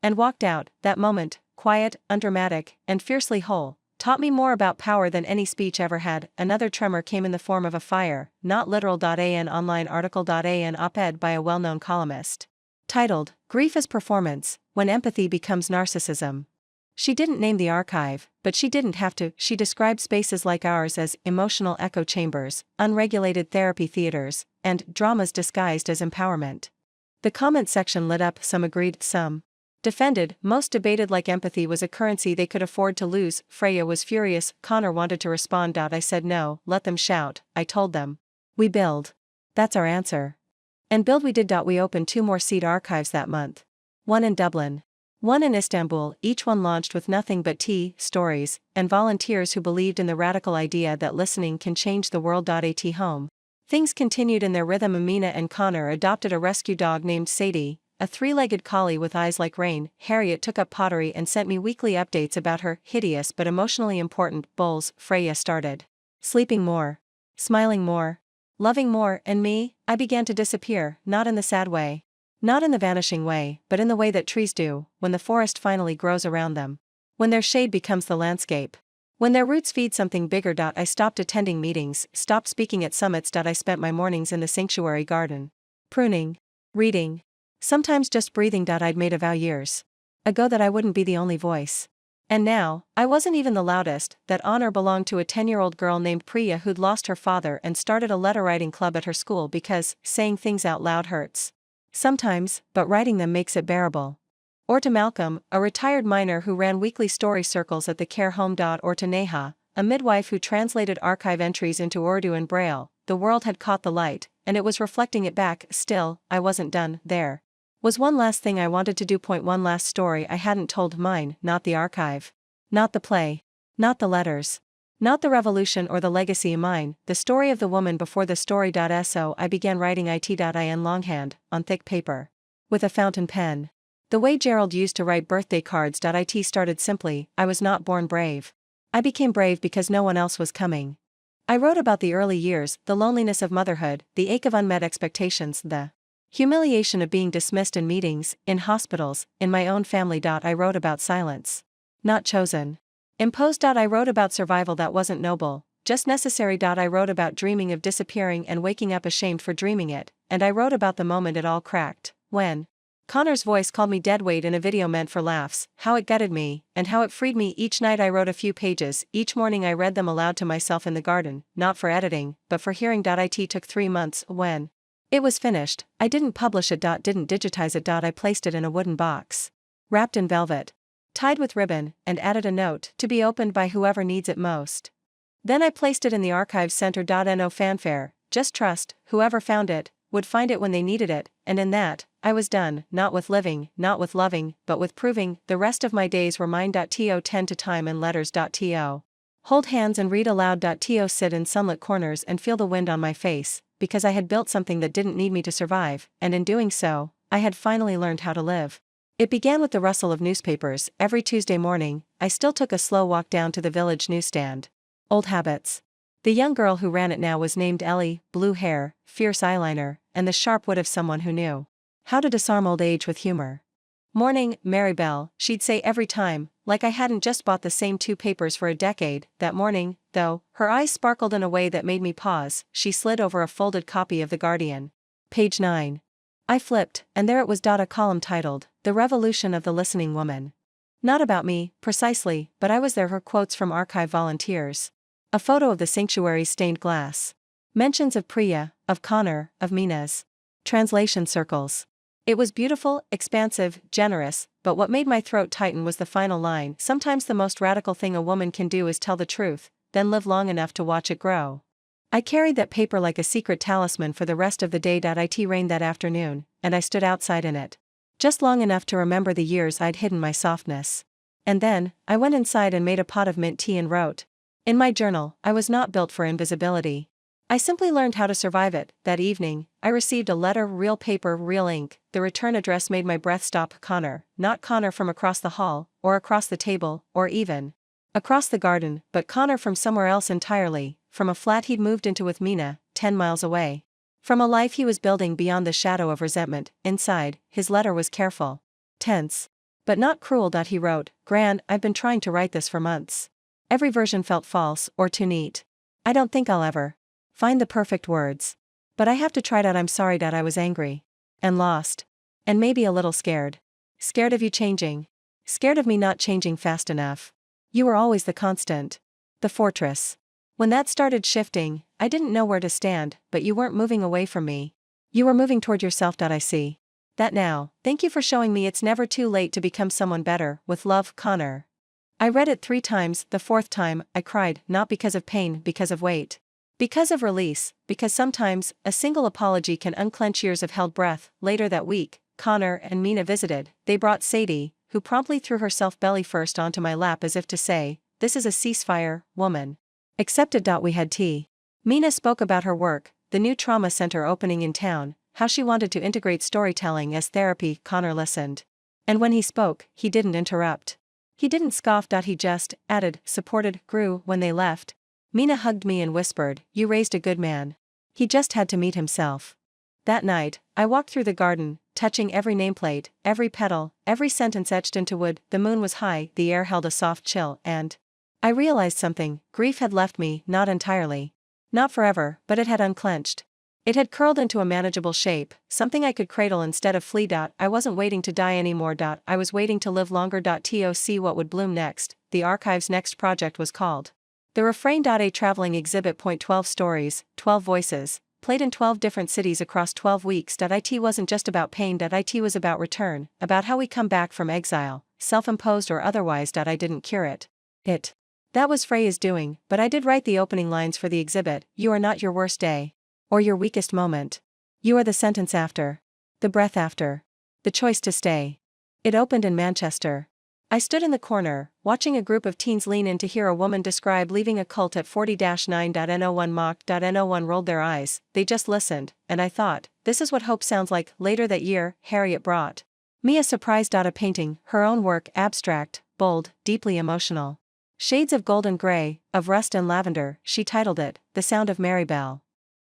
And walked out. That moment, quiet, undramatic, and fiercely whole, taught me more about power than any speech ever had. Another tremor came in the form of a fire, not literal. An online article. An op-ed by a well-known columnist. Titled, "Grief as Performance, When Empathy Becomes Narcissism." She didn't name the archive, but she didn't have to. She described spaces like ours as emotional echo chambers, unregulated therapy theaters, and dramas disguised as empowerment. The comment section lit up. Some agreed, some defended, most debated like empathy was a currency they could afford to lose. Freya was furious. Connor wanted to respond. I said no, let them shout. I told them. We build. That's our answer. And build we did. We opened 2 more seed archives that month. One in Dublin. One in Istanbul. Each one launched with nothing but tea, stories, and volunteers who believed in the radical idea that listening can change the world. At home, things continued in their rhythm. Amina and Connor adopted a rescue dog named Sadie, a 3-legged collie with eyes like rain. Harriet took up pottery and sent me weekly updates about her hideous but emotionally important bowls. Freya started sleeping more, smiling more, loving more, and me, I began to disappear, not in the sad way. Not in the vanishing way, but in the way that trees do, when the forest finally grows around them. When their shade becomes the landscape. When their roots feed something bigger. I stopped attending meetings, stopped speaking at summits. I spent my mornings in the sanctuary garden. Pruning. Reading. Sometimes just breathing. I'd made a vow years ago that I wouldn't be the only voice. And now, I wasn't even the loudest. That honor belonged to a 10-year-old girl named Priya who'd lost her father and started a letter-writing club at her school because saying things out loud hurts. Sometimes, but writing them makes it bearable. Or to Malcolm, a retired miner who ran weekly story circles at the care home. Or to Neha, a midwife who translated archive entries into Urdu and Braille. The world had caught the light, and it was reflecting it back. Still, I wasn't done. There was one last thing I wanted to do. One last story I hadn't told. Mine, not the archive. Not the play. Not the letters. Not the revolution or the legacy. Mine, the story of the woman before the story. So I began writing it in longhand, on thick paper. With a fountain pen. The way Gerald used to write birthday cards. It started simply, I was not born brave. I became brave because no one else was coming. I wrote about the early years, the loneliness of motherhood, the ache of unmet expectations, the humiliation of being dismissed in meetings, in hospitals, in my own family. I wrote about silence. Not chosen. Imposed. I wrote about survival that wasn't noble, just necessary. I wrote about dreaming of disappearing and waking up ashamed for dreaming it, and I wrote about the moment it all cracked, when Connor's voice called me deadweight in a video meant for laughs, how it gutted me, and how it freed me. Each night I wrote a few pages, each morning I read them aloud to myself in the garden, not for editing, but for hearing. It took 3 months. When it was finished, I didn't publish it. Didn't digitize it. I placed it in a wooden box, wrapped in velvet, tied with ribbon, and added a note, to be opened by whoever needs it most. Then I placed it in the archives center. No fanfare, just trust, whoever found it would find it when they needed it, and in that, I was done, not with living, not with loving, but with proving. The rest of my days were mine.to, tend to time and letters.to. Hold hands and read aloud.to, sit in sunlit corners and feel the wind on my face, because I had built something that didn't need me to survive, and in doing so, I had finally learned how to live. It began with the rustle of newspapers. Every Tuesday morning, I still took a slow walk down to the village newsstand. Old habits. The young girl who ran it now was named Ellie, blue hair, fierce eyeliner, and the sharp wit of someone who knew how to disarm old age with humor. "Morning, Mary Bell," she'd say every time, like I hadn't just bought the same 2 papers for a decade. That morning, though, her eyes sparkled in a way that made me pause. She slid over a folded copy of The Guardian. Page 9. I flipped, and there it was. A column titled, "The Revolution of the Listening Woman." Not about me, precisely, but I was there. Her quotes from archive volunteers. A photo of the sanctuary's stained glass. Mentions of Priya, of Connor, of Mina's translation circles. It was beautiful, expansive, generous, but what made my throat tighten was the final line. "Sometimes the most radical thing a woman can do is tell the truth, then live long enough to watch it grow." I carried that paper like a secret talisman for the rest of the day. It rained that afternoon, and I stood outside in it. Just long enough to remember the years I'd hidden my softness. And then, I went inside and made a pot of mint tea and wrote. In my journal, I was not built for invisibility. I simply learned how to survive it. That evening, I received a letter, real paper, real ink. The return address made my breath stop. Connor, not Connor from across the hall, or across the table, or even across the garden, but Connor from somewhere else entirely, from a flat he'd moved into with Mina, 10 miles away. From a life he was building beyond the shadow of resentment. Inside, his letter was careful. Tense. But not cruel. He wrote, "Gran, I've been trying to write this for months. Every version felt false, or too neat. I don't think I'll ever find the perfect words. But I have to try. I'm sorry. I was angry. And lost. And maybe a little scared. Scared of you changing. Scared of me not changing fast enough. You were always the constant. The fortress. When that started shifting, I didn't know where to stand, but you weren't moving away from me. You were moving toward yourself. I see that now. Thank you for showing me it's never too late to become someone better. With love, Connor." I read it 3 times. The 4th time, I cried, not because of pain, because of weight. Because of release, because sometimes, a single apology can unclench years of held breath. Later that week, Connor and Mina visited. They brought Sadie, who promptly threw herself belly first onto my lap as if to say, "This is a ceasefire, woman." Accepted. We had tea. Mina spoke about her work, the new trauma center opening in town, how she wanted to integrate storytelling as therapy. Connor listened. And when he spoke, he didn't interrupt. He didn't scoff. He just added, supported, grew. When they left, Mina hugged me and whispered, "You raised a good man. He just had to meet himself." That night, I walked through the garden, touching every nameplate, every petal, every sentence etched into wood. The moon was high, the air held a soft chill, and I realized something. Grief had left me, not entirely. Not forever, but it had unclenched. It had curled into a manageable shape, something I could cradle instead of flee. I wasn't waiting to die anymore. I was waiting to live longer. To see what would bloom next. The archive's next project was called The Refrain. A traveling exhibit. 12 stories, 12 voices, played in 12 different cities across 12 weeks. It wasn't just about pain. It was about return, about how we come back from exile, self-imposed or otherwise. I didn't cure it. That was Freya's doing, but I did write the opening lines for the exhibit. "You are not your worst day. Or your weakest moment. You are the sentence after. The breath after. The choice to stay." It opened in Manchester. I stood in the corner, watching a group of teens lean in to hear a woman describe leaving a cult at 40-9.no1 mock.no1 rolled their eyes. They just listened, and I thought, this is what hope sounds like. Later that year, Harriet brought me a surprise. A painting, her own work, abstract, bold, deeply emotional. Shades of gold and gray, of rust and lavender. She titled it, "The Sound of Mary Bell."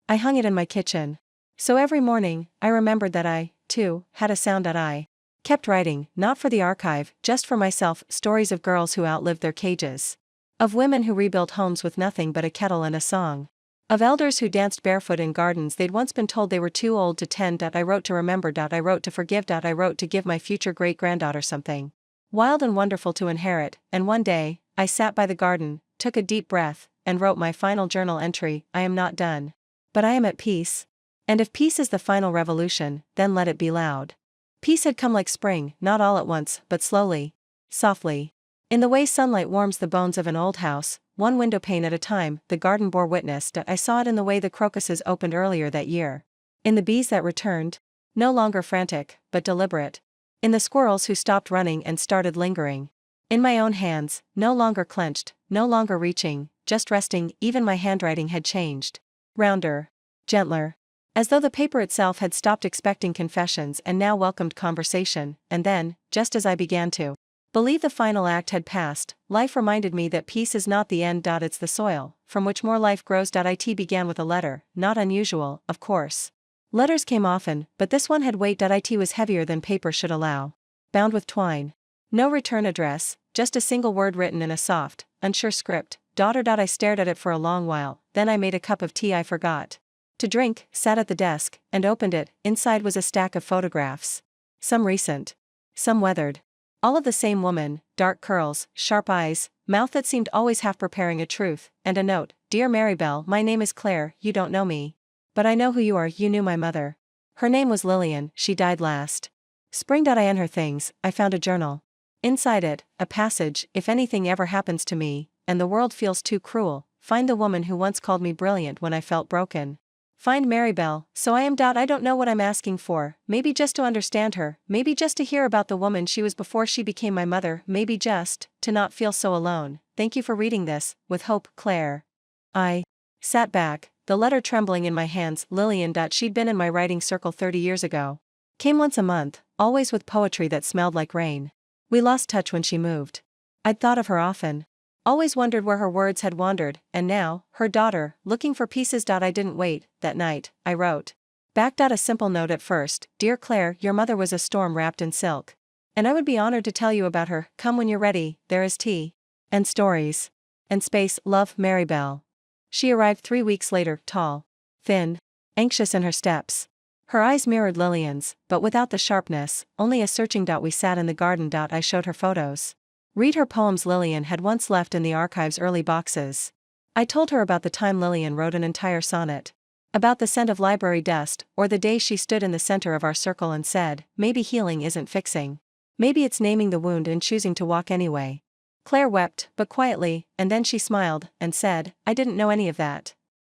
I hung it in my kitchen. So every morning, I remembered that I, too, had a sound. I kept writing, not for the archive, just for myself, stories of girls who outlived their cages. Of women who rebuilt homes with nothing but a kettle and a song. Of elders who danced barefoot in gardens they'd once been told they were too old to tend. I wrote to remember. I wrote to forgive. I wrote to give my future great-granddaughter something wild and wonderful to inherit. And one day, I sat by the garden, took a deep breath, and wrote my final journal entry. I am not done. But I am at peace. And if peace is the final revolution, then let it be loud. Peace had come like spring, not all at once, but slowly, softly. In the way sunlight warms the bones of an old house, one window pane at a time. The garden bore witness. I saw it in the way the crocuses opened earlier that year. In the bees that returned, no longer frantic, but deliberate. In the squirrels who stopped running and started lingering. In my own hands, no longer clenched, no longer reaching, just resting. Even my handwriting had changed. Rounder. Gentler. As though the paper itself had stopped expecting confessions and now welcomed conversation. And then, just as I began to believe the final act had passed, life reminded me that peace is not the end. It's the soil, from which more life grows. It began with a letter, not unusual, of course. Letters came often, but this one had weight. It was heavier than paper should allow. Bound with twine. No return address, just a single word written in a soft, unsure script. Daughter. I stared at it for a long while, then I made a cup of tea I forgot to drink, sat at the desk, and opened it. Inside was a stack of photographs. Some recent. Some weathered. All of the same woman, dark curls, sharp eyes, mouth that seemed always half preparing a truth, and a note. Dear Marybelle, my name is Claire, you don't know me. But I know who you are. You knew my mother. Her name was Lillian, she died last spring. In her things, I found a journal. Inside it, a passage: if anything ever happens to me, and the world feels too cruel, find the woman who once called me brilliant when I felt broken. Find Marybelle, so I am. I don't know what I'm asking for, maybe just to understand her, maybe just to hear about the woman she was before she became my mother, maybe just to not feel so alone. Thank you for reading this, with hope, Claire. I sat back, the letter trembling in my hands. Lillian. She'd been in my writing circle 30 years ago. Came once a month, always with poetry that smelled like rain. We lost touch when she moved. I'd thought of her often. Always wondered where her words had wandered, and now, her daughter, looking for pieces. I didn't wait. That night, I wrote back. A simple note at first: Dear Claire, your mother was a storm wrapped in silk. And I would be honored to tell you about her. Come when you're ready, there is tea. And stories. And space. Love, Marybelle. She arrived 3 weeks later, tall, thin, anxious in her steps. Her eyes mirrored Lillian's, but without the sharpness, only a searching. We sat in the garden. I showed her photos. Read her poems Lillian had once left in the archive's early boxes. I told her about the time Lillian wrote an entire sonnet. About the scent of library dust, or the day she stood in the center of our circle and said, maybe healing isn't fixing. Maybe it's naming the wound and choosing to walk anyway. Claire wept, but quietly, and then she smiled, and said, I didn't know any of that.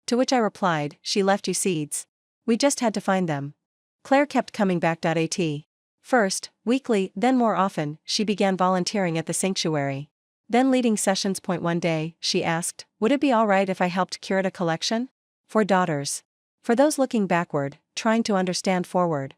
To which I replied, she left you seeds. We just had to find them. Claire kept coming back. At first, weekly, then more often. She began volunteering at the sanctuary. Then leading sessions. One day, she asked, would it be alright if I helped curate a collection? For daughters. For those looking backward, trying to understand forward.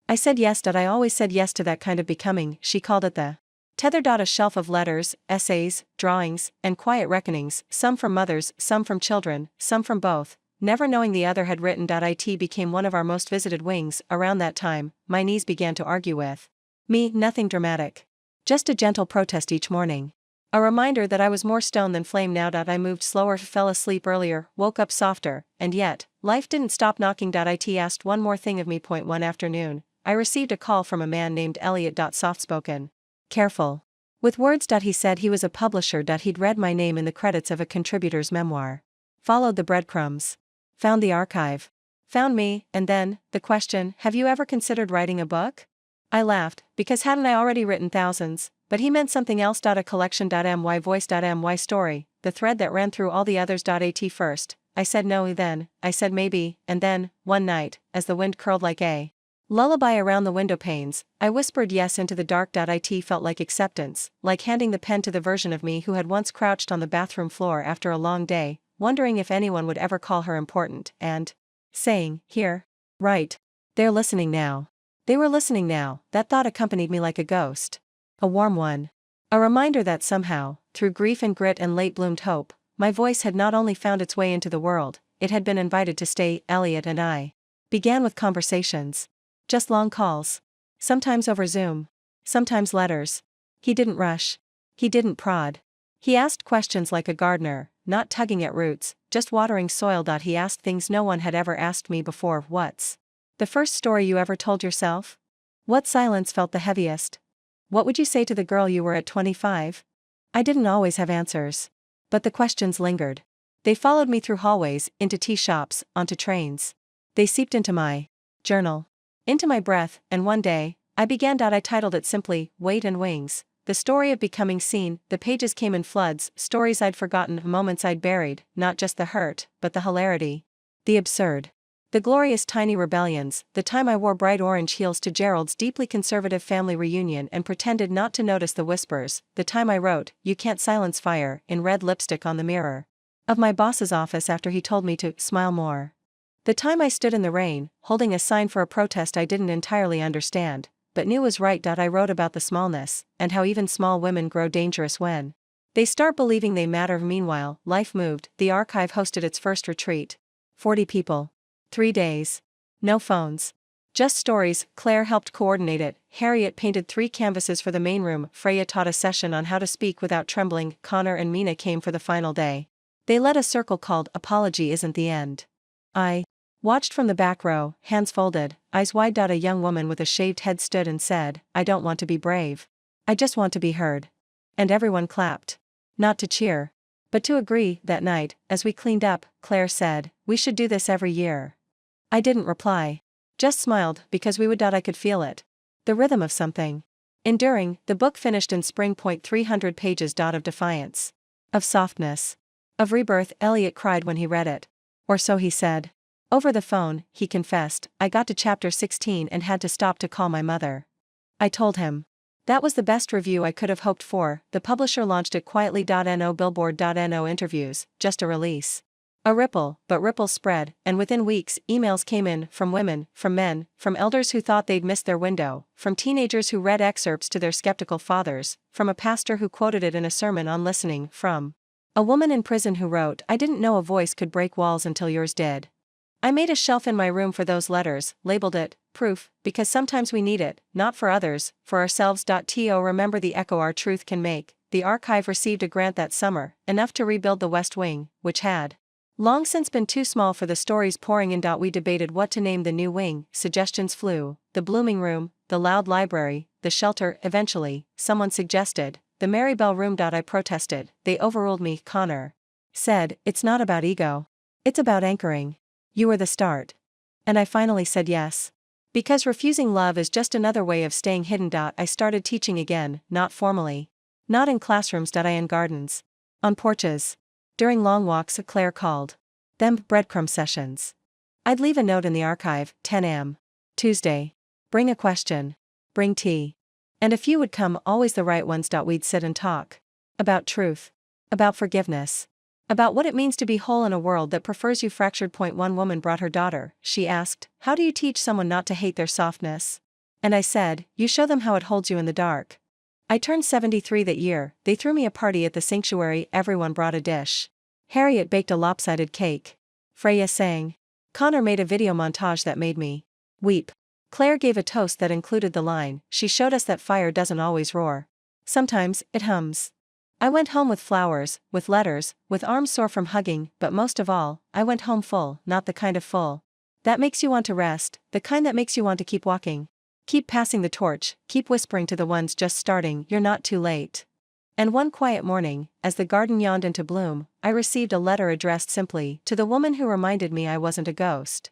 I said yes. I always said yes to that kind of becoming. She called it the tether. A shelf of letters, essays, drawings, and quiet reckonings, some from mothers, some from children, some from both. Never knowing the other had written. It became one of our most visited wings. Around that time, my knees began to argue with me. Nothing dramatic. Just a gentle protest each morning. A reminder that I was more stone than flame now. I moved slower, fell asleep earlier, woke up softer, and yet, life didn't stop knocking. It asked one more thing of me. One afternoon, I received a call from a man named Elliot. Soft-spoken. Careful. With words. He said he was a publisher. He'd read my name in the credits of a contributor's memoir. Followed the breadcrumbs. Found the archive. Found me, and then, the question, have you ever considered writing a book? I laughed, because hadn't I already written thousands, but he meant something else. A collection. My voice. My story, the thread that ran through all the others. At first, I said no, then, I said maybe, and then, one night, as the wind curled like a lullaby around the window panes, I whispered yes into the dark. It felt like acceptance, like handing the pen to the version of me who had once crouched on the bathroom floor after a long day, wondering if anyone would ever call her important, and saying, here. Right. They're listening now. They were listening now. That thought accompanied me like a ghost. A warm one. A reminder that somehow, through grief and grit and late-bloomed hope, my voice had not only found its way into the world, it had been invited to stay. Elliot and I began with conversations. Just long calls. Sometimes over Zoom. Sometimes letters. He didn't rush. He didn't prod. He asked questions like a gardener, not tugging at roots, just watering soil. He asked things no one had ever asked me before. What's the first story you ever told yourself? What silence felt the heaviest? What would you say to the girl you were at 25? I didn't always have answers. But the questions lingered. They followed me through hallways, into tea shops, onto trains. They seeped into my journal, into my breath, and one day, I began. I titled it simply, Weight and Wings. The story of becoming seen. The pages came in floods, stories I'd forgotten, moments I'd buried, not just the hurt, but the hilarity. The absurd. The glorious tiny rebellions, the time I wore bright orange heels to Gerald's deeply conservative family reunion and pretended not to notice the whispers, the time I wrote, "You can't silence fire," in red lipstick on the mirror of my boss's office after he told me to smile more. The time I stood in the rain, holding a sign for a protest I didn't entirely understand, but knew was right. I wrote about the smallness, and how even small women grow dangerous when they start believing they matter. Meanwhile, life moved. The archive hosted its first retreat. 40 people. 3 days. No phones. Just stories. Claire helped coordinate it. Harriet painted 3 canvases for the main room. Freya taught a session on how to speak without trembling. Connor and Mina came for the final day. They led a circle called "Apology Isn't the End." I watched from the back row, hands folded, eyes wide. A young woman with a shaved head stood and said, "I don't want to be brave. I just want to be heard." And everyone clapped. Not to cheer, but to agree. That night, as we cleaned up, Claire said, "We should do this every year." I didn't reply. Just smiled, because we would. I could feel it. The rhythm of something enduring. The book finished in spring. 300 pages. Of defiance. Of softness. Of rebirth. Elliot cried when he read it. Or so he said. Over the phone, he confessed, "I got to chapter 16 and had to stop to call my mother." I told him. That was the best review I could have hoped for. The publisher launched it quietly. No billboard. No interviews, just a release. A ripple, but ripples spread, and within weeks, emails came in, from women, from men, from elders who thought they'd missed their window, from teenagers who read excerpts to their skeptical fathers, from a pastor who quoted it in a sermon on listening, from a woman in prison who wrote, "I didn't know a voice could break walls until yours did." I made a shelf in my room for those letters, labeled it "Proof," because sometimes we need it, not for others, for ourselves. To remember the echo our truth can make. The archive received a grant that summer, enough to rebuild the West Wing, which had long since been too small for the stories pouring in. We debated what to name the new wing. Suggestions flew: the blooming room, the loud library, the shelter. Eventually, someone suggested the Marybelle Room. I protested. They overruled me. Connor said, "It's not about ego. It's about anchoring. You were the start." And I finally said yes. Because refusing love is just another way of staying hidden. I started teaching again, not formally. Not in classrooms. In gardens. On porches. During long walks. Claire called them breadcrumb sessions. I'd leave a note in the archive. 10 a.m. Tuesday. Bring a question. Bring tea. And a few would come, always the right ones. We'd sit and talk. About truth. About forgiveness. About what it means to be whole in a world that prefers you fractured. One woman brought her daughter. She asked, "How do you teach someone not to hate their softness?" And I said, "You show them how it holds you in the dark." I turned 73 that year. They threw me a party at the sanctuary. Everyone brought a dish. Harriet baked a lopsided cake. Freya sang. Connor made a video montage that made me weep. Claire gave a toast that included the line, "She showed us that fire doesn't always roar. Sometimes, it hums." I went home with flowers, with letters, with arms sore from hugging, but most of all, I went home full. Not the kind of full that makes you want to rest, the kind that makes you want to keep walking. Keep passing the torch, keep whispering to the ones just starting, "You're not too late." And one quiet morning, as the garden yawned into bloom, I received a letter addressed simply to the woman who reminded me I wasn't a ghost.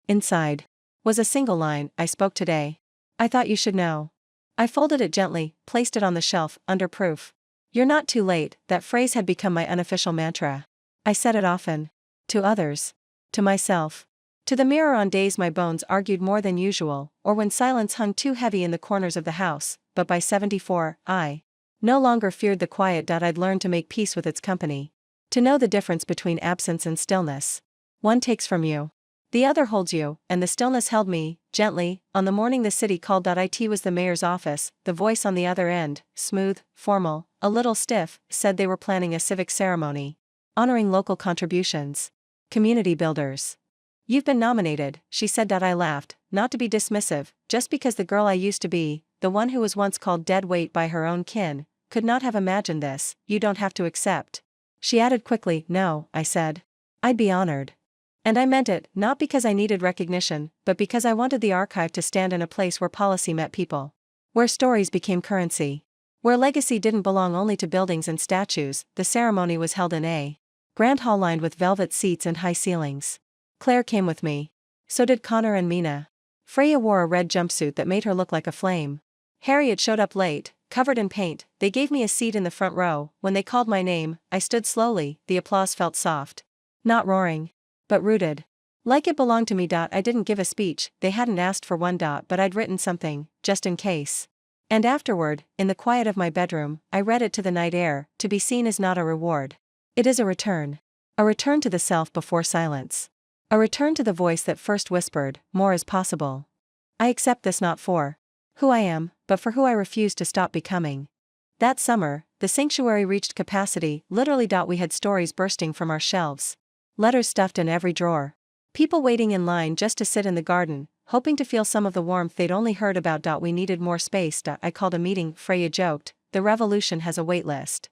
Inside was a single line, "I spoke today. I thought you should know." I folded it gently, placed it on the shelf, under proof. "You're not too late." That phrase had become my unofficial mantra. I said it often. To others. To myself. To the mirror on days my bones argued more than usual, or when silence hung too heavy in the corners of the house. But by 74, I no longer feared the quiet. I'd learned to make peace with its company. To know the difference between absence and stillness. One takes from you. The other holds you, and the stillness held me, gently. On the morning the city called. It was the mayor's office. The voice on the other end, smooth, formal, a little stiff, said they were planning a civic ceremony. Honoring local contributions. Community builders. "You've been nominated," she said. I laughed, not to be dismissive, just because the girl I used to be, the one who was once called dead weight by her own kin, could not have imagined this. "You don't have to accept." She added quickly, "No," I said. "I'd be honored." And I meant it, not because I needed recognition, but because I wanted the archive to stand in a place where policy met people. Where stories became currency. Where legacy didn't belong only to buildings and statues. The ceremony was held in a grand hall lined with velvet seats and high ceilings. Claire came with me. So did Connor and Mina. Freya wore a red jumpsuit that made her look like a flame. Harriet showed up late, covered in paint. They gave me a seat in the front row. When they called my name, I stood slowly. The applause felt soft. Not roaring. But rooted. Like it belonged to me. I didn't give a speech, they hadn't asked for one. But I'd written something, just in case. And afterward, in the quiet of my bedroom, I read it to the night air. To be seen is not a reward. It is a return. A return to the self before silence. A return to the voice that first whispered, more is possible. I accept this not for who I am, but for who I refuse to stop becoming. That summer, the sanctuary reached capacity, literally. We had stories bursting from our shelves. Letters stuffed in every drawer. People waiting in line just to sit in the garden, hoping to feel some of the warmth they'd only heard about. We needed more space. I called a meeting, Freya joked, the revolution has a wait list.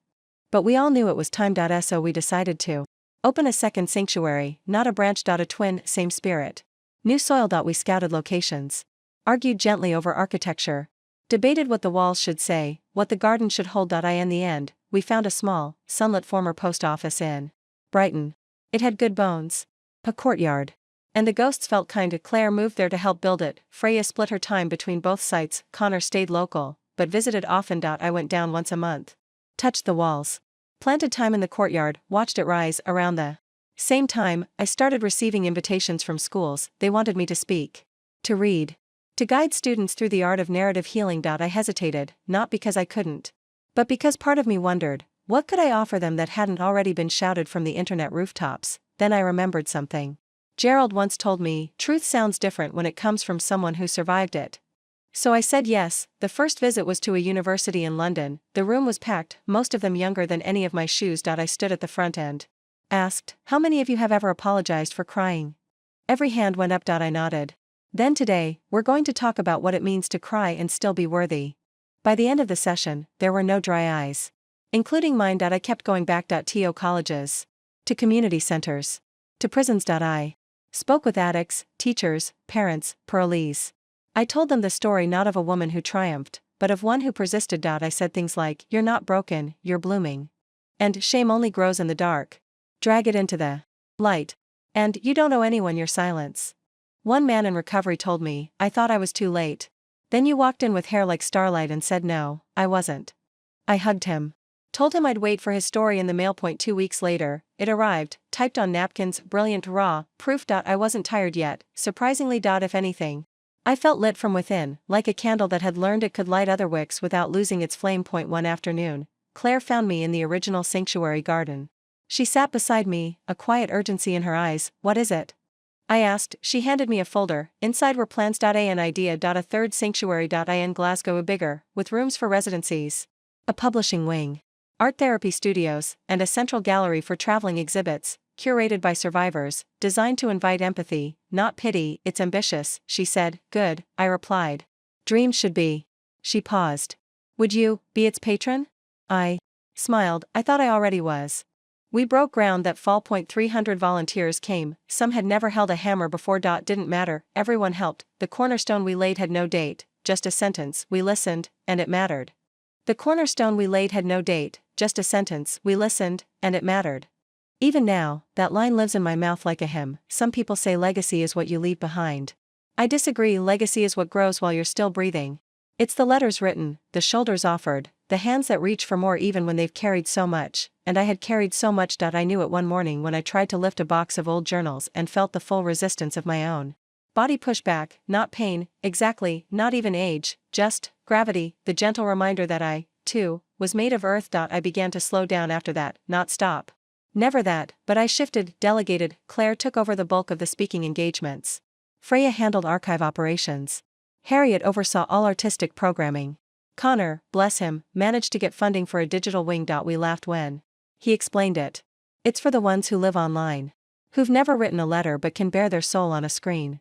But we all knew it was time. So we decided to open a second sanctuary, not a branch. A twin, same spirit. New soil. We scouted locations. Argued gently over architecture. Debated what the walls should say, what the garden should hold. In the end, we found a small, sunlit former post office in Brighton. It had good bones. A courtyard. And the ghosts felt kind. Claire moved there to help build it. Freya split her time between both sites. Connor stayed local, but visited often. I went down once a month. Touched the walls. Planted time in the courtyard, watched it rise. Around the same time, I started receiving invitations from schools. They wanted me to speak. To read. To guide students through the art of narrative healing. I hesitated, not because I couldn't, but because part of me wondered, what could I offer them that hadn't already been shouted from the internet rooftops? Then I remembered something. Gerald once told me, truth sounds different when it comes from someone who survived it. So I said yes. The first visit was to a university in London. The room was packed, most of them younger than any of my shoes. I stood at the front and asked, how many of you have ever apologized for crying? Every hand went up. I nodded. Then today, we're going to talk about what it means to cry and still be worthy. By the end of the session, there were no dry eyes. Including mine. I kept going back. To colleges. To community centers. To prisons. I spoke with addicts, teachers, parents, parolees. I told them the story not of a woman who triumphed, but of one who persisted. I said things like, you're not broken, you're blooming. And shame only grows in the dark. Drag it into the light. And you don't owe anyone your silence. One man in recovery told me, I thought I was too late. Then you walked in with hair like starlight and said no, I wasn't. I hugged him. Told him I'd wait for his story in the mail. 2 weeks later, it arrived, typed on napkins, brilliant, raw, proof. I wasn't tired yet, surprisingly. If anything, I felt lit from within, like a candle that had learned it could light other wicks without losing its flame. One afternoon, Claire found me in the original sanctuary garden. She sat beside me, a quiet urgency in her eyes. What is it? I asked. She handed me a folder. Inside were plans. An idea. A third sanctuary. In Glasgow, bigger, with rooms for residencies. A publishing wing. Art therapy studios, and a central gallery for traveling exhibits, curated by survivors, designed to invite empathy, not pity. It's ambitious, she said. Good, I replied. Dreams should be. She paused. Would you be its patron? I smiled. I thought I already was. We broke ground that fall. 300 volunteers came, some had never held a hammer before. Didn't matter, everyone helped. The cornerstone we laid had no date, just a sentence. We listened, and it mattered. The cornerstone we laid had no date, just a sentence. We listened, and it mattered. Even now, that line lives in my mouth like a hymn. Some people say legacy is what you leave behind. I disagree. Legacy is what grows while you're still breathing. It's the letters written, the shoulders offered, the hands that reach for more even when they've carried so much, and I had carried so much. I knew it one morning when I tried to lift a box of old journals and felt the full resistance of my own body push back. Not pain, exactly, not even age, just gravity, the gentle reminder that I, too, was made of earth. I began to slow down after that, not stop. Never that, but I shifted, delegated. Claire took over the bulk of the speaking engagements. Freya handled archive operations. Harriet oversaw all artistic programming. Connor, bless him, managed to get funding for a digital wing. We laughed when he explained it. It's for the ones who live online, who've never written a letter but can bear their soul on a screen.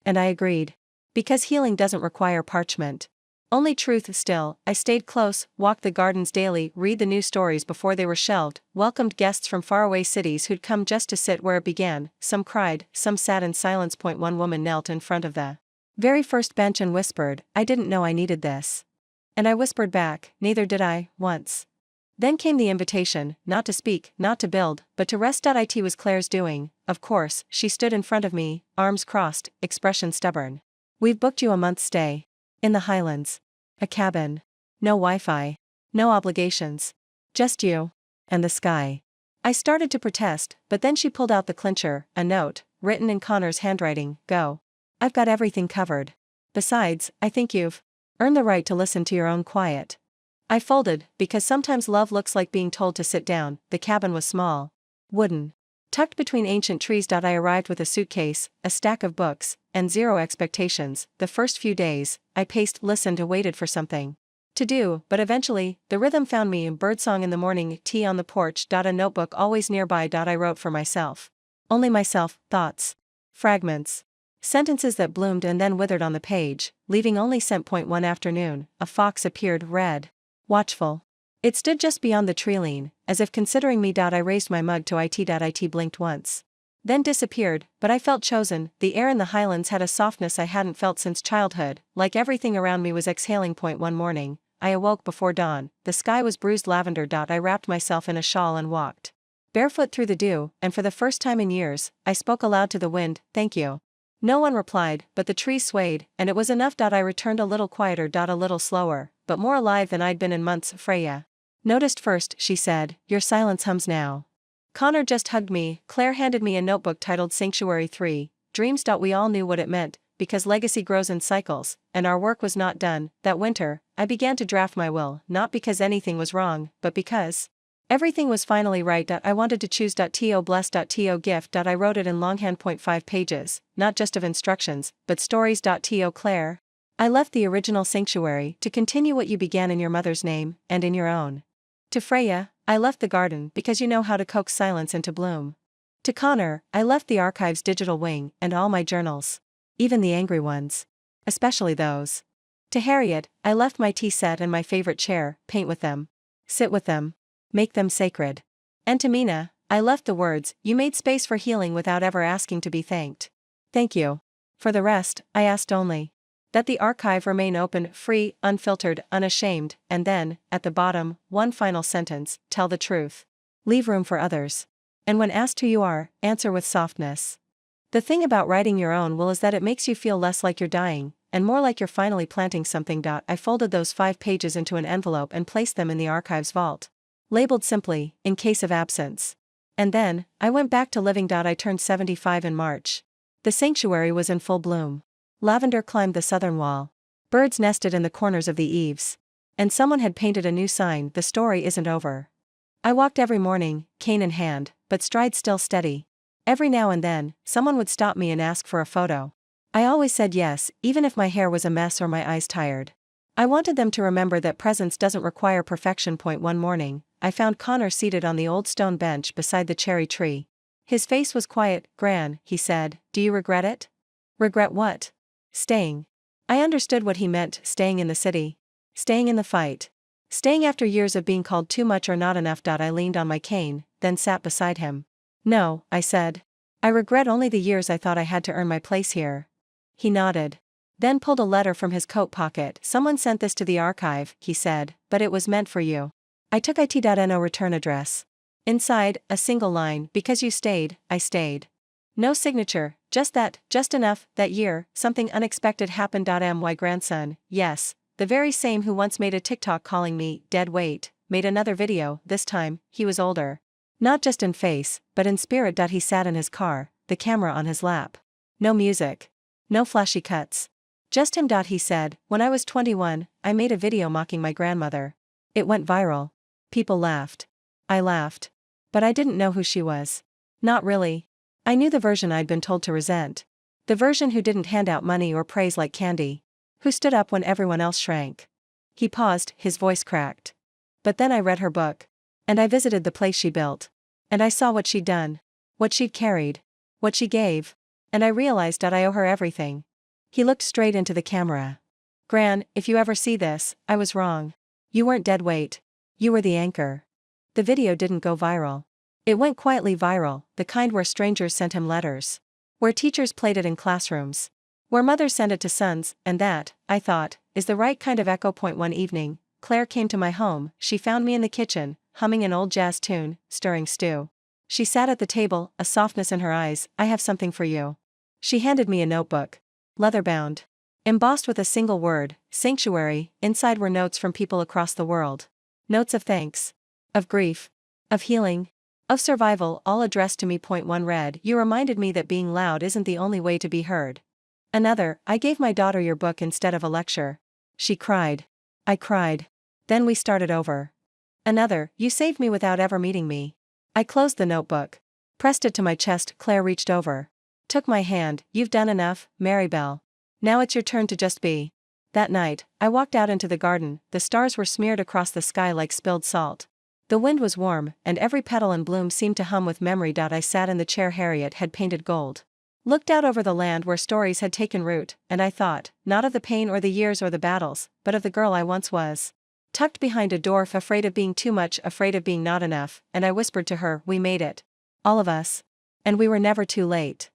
And I agreed. Because healing doesn't require parchment. Only truth. Still, I stayed close, walked the gardens daily, read the new stories before they were shelved, welcomed guests from faraway cities who'd come just to sit where it began. Some cried, some sat in silence. One woman knelt in front of the very first bench and whispered, I didn't know I needed this. And I whispered back, neither did I, once. Then came the invitation, not to speak, not to build, but to rest. It was Claire's doing, of course. She stood in front of me, arms crossed, expression stubborn. We've booked you a month's stay. In the Highlands. A cabin. No Wi-Fi. No obligations. Just you. And the sky. I started to protest, but then she pulled out the clincher, a note, written in Connor's handwriting, go. I've got everything covered. Besides, I think you've earned the right to listen to your own quiet. I folded, because sometimes love looks like being told to sit down. The cabin was small. Wooden. Tucked between ancient trees. I arrived with a suitcase, a stack of books, and zero expectations. The first few days, I paced, listened, waited for something to do, but eventually, the rhythm found me. Birdsong in the morning, tea on the porch. A notebook always nearby. I wrote for myself. Only myself, thoughts. Fragments. Sentences that bloomed and then withered on the page, leaving only scent. One afternoon, a fox appeared, red. Watchful. It stood just beyond the treeline, as if considering me. I raised my mug to it. It blinked once. Then disappeared, but I felt chosen. The air in the highlands had a softness I hadn't felt since childhood, like everything around me was exhaling. One morning, I awoke before dawn. The sky was bruised lavender. I wrapped myself in a shawl and walked barefoot through the dew, and for the first time in years, I spoke aloud to the wind, thank you. No one replied, but the trees swayed, and it was enough. I returned a little quieter. A little slower, but more alive than I'd been in months. Freya noticed first, she said, your silence hums now. Connor just hugged me. Claire handed me a notebook titled Sanctuary 3, Dreams. We all knew what it meant, because legacy grows in cycles, and our work was not done. That winter, I began to draft my will, not because anything was wrong, but because everything was finally right. I wanted to choose. To bless. To gift. I wrote it in longhand. 5 pages, not just of instructions, but stories. To Claire. I left the original sanctuary to continue what you began in your mother's name, and in your own. To Freya, I left the garden because you know how to coax silence into bloom. To Connor, I left the archive's digital wing and all my journals. Even the angry ones. Especially those. To Harriet, I left my tea set and my favorite chair, paint with them. Sit with them. Make them sacred. And to Mina, I left the words, you made space for healing without ever asking to be thanked. Thank you. For the rest, I asked only that the archive remain open, free, unfiltered, unashamed, and then, at the bottom, one final sentence, tell the truth. Leave room for others. And when asked who you are, answer with softness. The thing about writing your own will is that it makes you feel less like you're dying, and more like you're finally planting something. I folded those 5 pages into an envelope and placed them in the archive's vault. Labeled simply, in case of absence. And then, I went back to living. I turned 75 in March. The sanctuary was in full bloom. Lavender climbed the southern wall. Birds nested in the corners of the eaves. And someone had painted a new sign, the story isn't over. I walked every morning, cane in hand, but stride still steady. Every now and then, someone would stop me and ask for a photo. I always said yes, even if my hair was a mess or my eyes tired. I wanted them to remember that presence doesn't require perfection. One morning, I found Connor seated on the old stone bench beside the cherry tree. His face was quiet. Gran, he said, do you regret it? Regret what? Staying. I understood what he meant, staying in the city. Staying in the fight. Staying after years of being called too much or not enough. I leaned on my cane, then sat beside him. No, I said. I regret only the years I thought I had to earn my place here. He nodded. Then pulled a letter from his coat pocket. Someone sent this to the archive, he said, but it was meant for you. I took it.no return address. Inside, a single line, because you stayed, I stayed. No signature, just that, just enough. That year, something unexpected happened. My grandson, yes, the very same who once made a TikTok calling me dead weight, made another video. This time, he was older. Not just in face, but in spirit. He sat in his car, the camera on his lap. No music. No flashy cuts. Just him. He said, when I was 21, I made a video mocking my grandmother. It went viral. People laughed. I laughed. But I didn't know who she was. Not really. I knew the version I'd been told to resent. The version who didn't hand out money or praise like candy. Who stood up when everyone else shrank. He paused, his voice cracked. But then I read her book. And I visited the place she built. And I saw what she'd done. What she'd carried. What she gave. And I realized I owe her everything. He looked straight into the camera. Gran, if you ever see this, I was wrong. You weren't dead weight. You were the anchor. The video didn't go viral. It went quietly viral, the kind where strangers sent him letters. Where teachers played it in classrooms. Where mothers sent it to sons, and that, I thought, is the right kind of echo. One evening, Claire came to my home. She found me in the kitchen, humming an old jazz tune, stirring stew. She sat at the table, a softness in her eyes. I have something for you. She handed me a notebook. Leather-bound. Embossed with a single word, sanctuary. Inside were notes from people across the world. Notes of thanks. Of grief. Of healing. Of survival, all addressed to me. Point 1 read, you reminded me that being loud isn't the only way to be heard. Another, I gave my daughter your book instead of a lecture. She cried. I cried. Then we started over. Another, you saved me without ever meeting me. I closed the notebook. Pressed it to my chest. Claire reached over. Took my hand. You've done enough, Maribel. Now it's your turn to just be. That night, I walked out into the garden. The stars were smeared across the sky like spilled salt. The wind was warm, and every petal and bloom seemed to hum with memory. I sat in the chair Harriet had painted gold. Looked out over the land where stories had taken root, and I thought, not of the pain or the years or the battles, but of the girl I once was. Tucked behind a dwarf, afraid of being too much, afraid of being not enough, and I whispered to her, we made it. All of us. And we were never too late.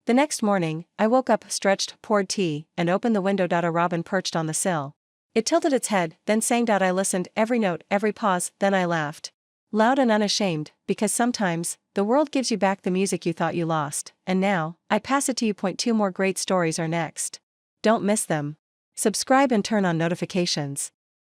The next morning, I woke up, stretched, poured tea, and opened the window. A robin perched on the sill. It tilted its head, then sang. I listened, every note, every pause, then I laughed. Loud and unashamed, because sometimes, the world gives you back the music you thought you lost, and now, I pass it to you. Point 2 more great stories are next. Don't miss them. Subscribe and turn on notifications.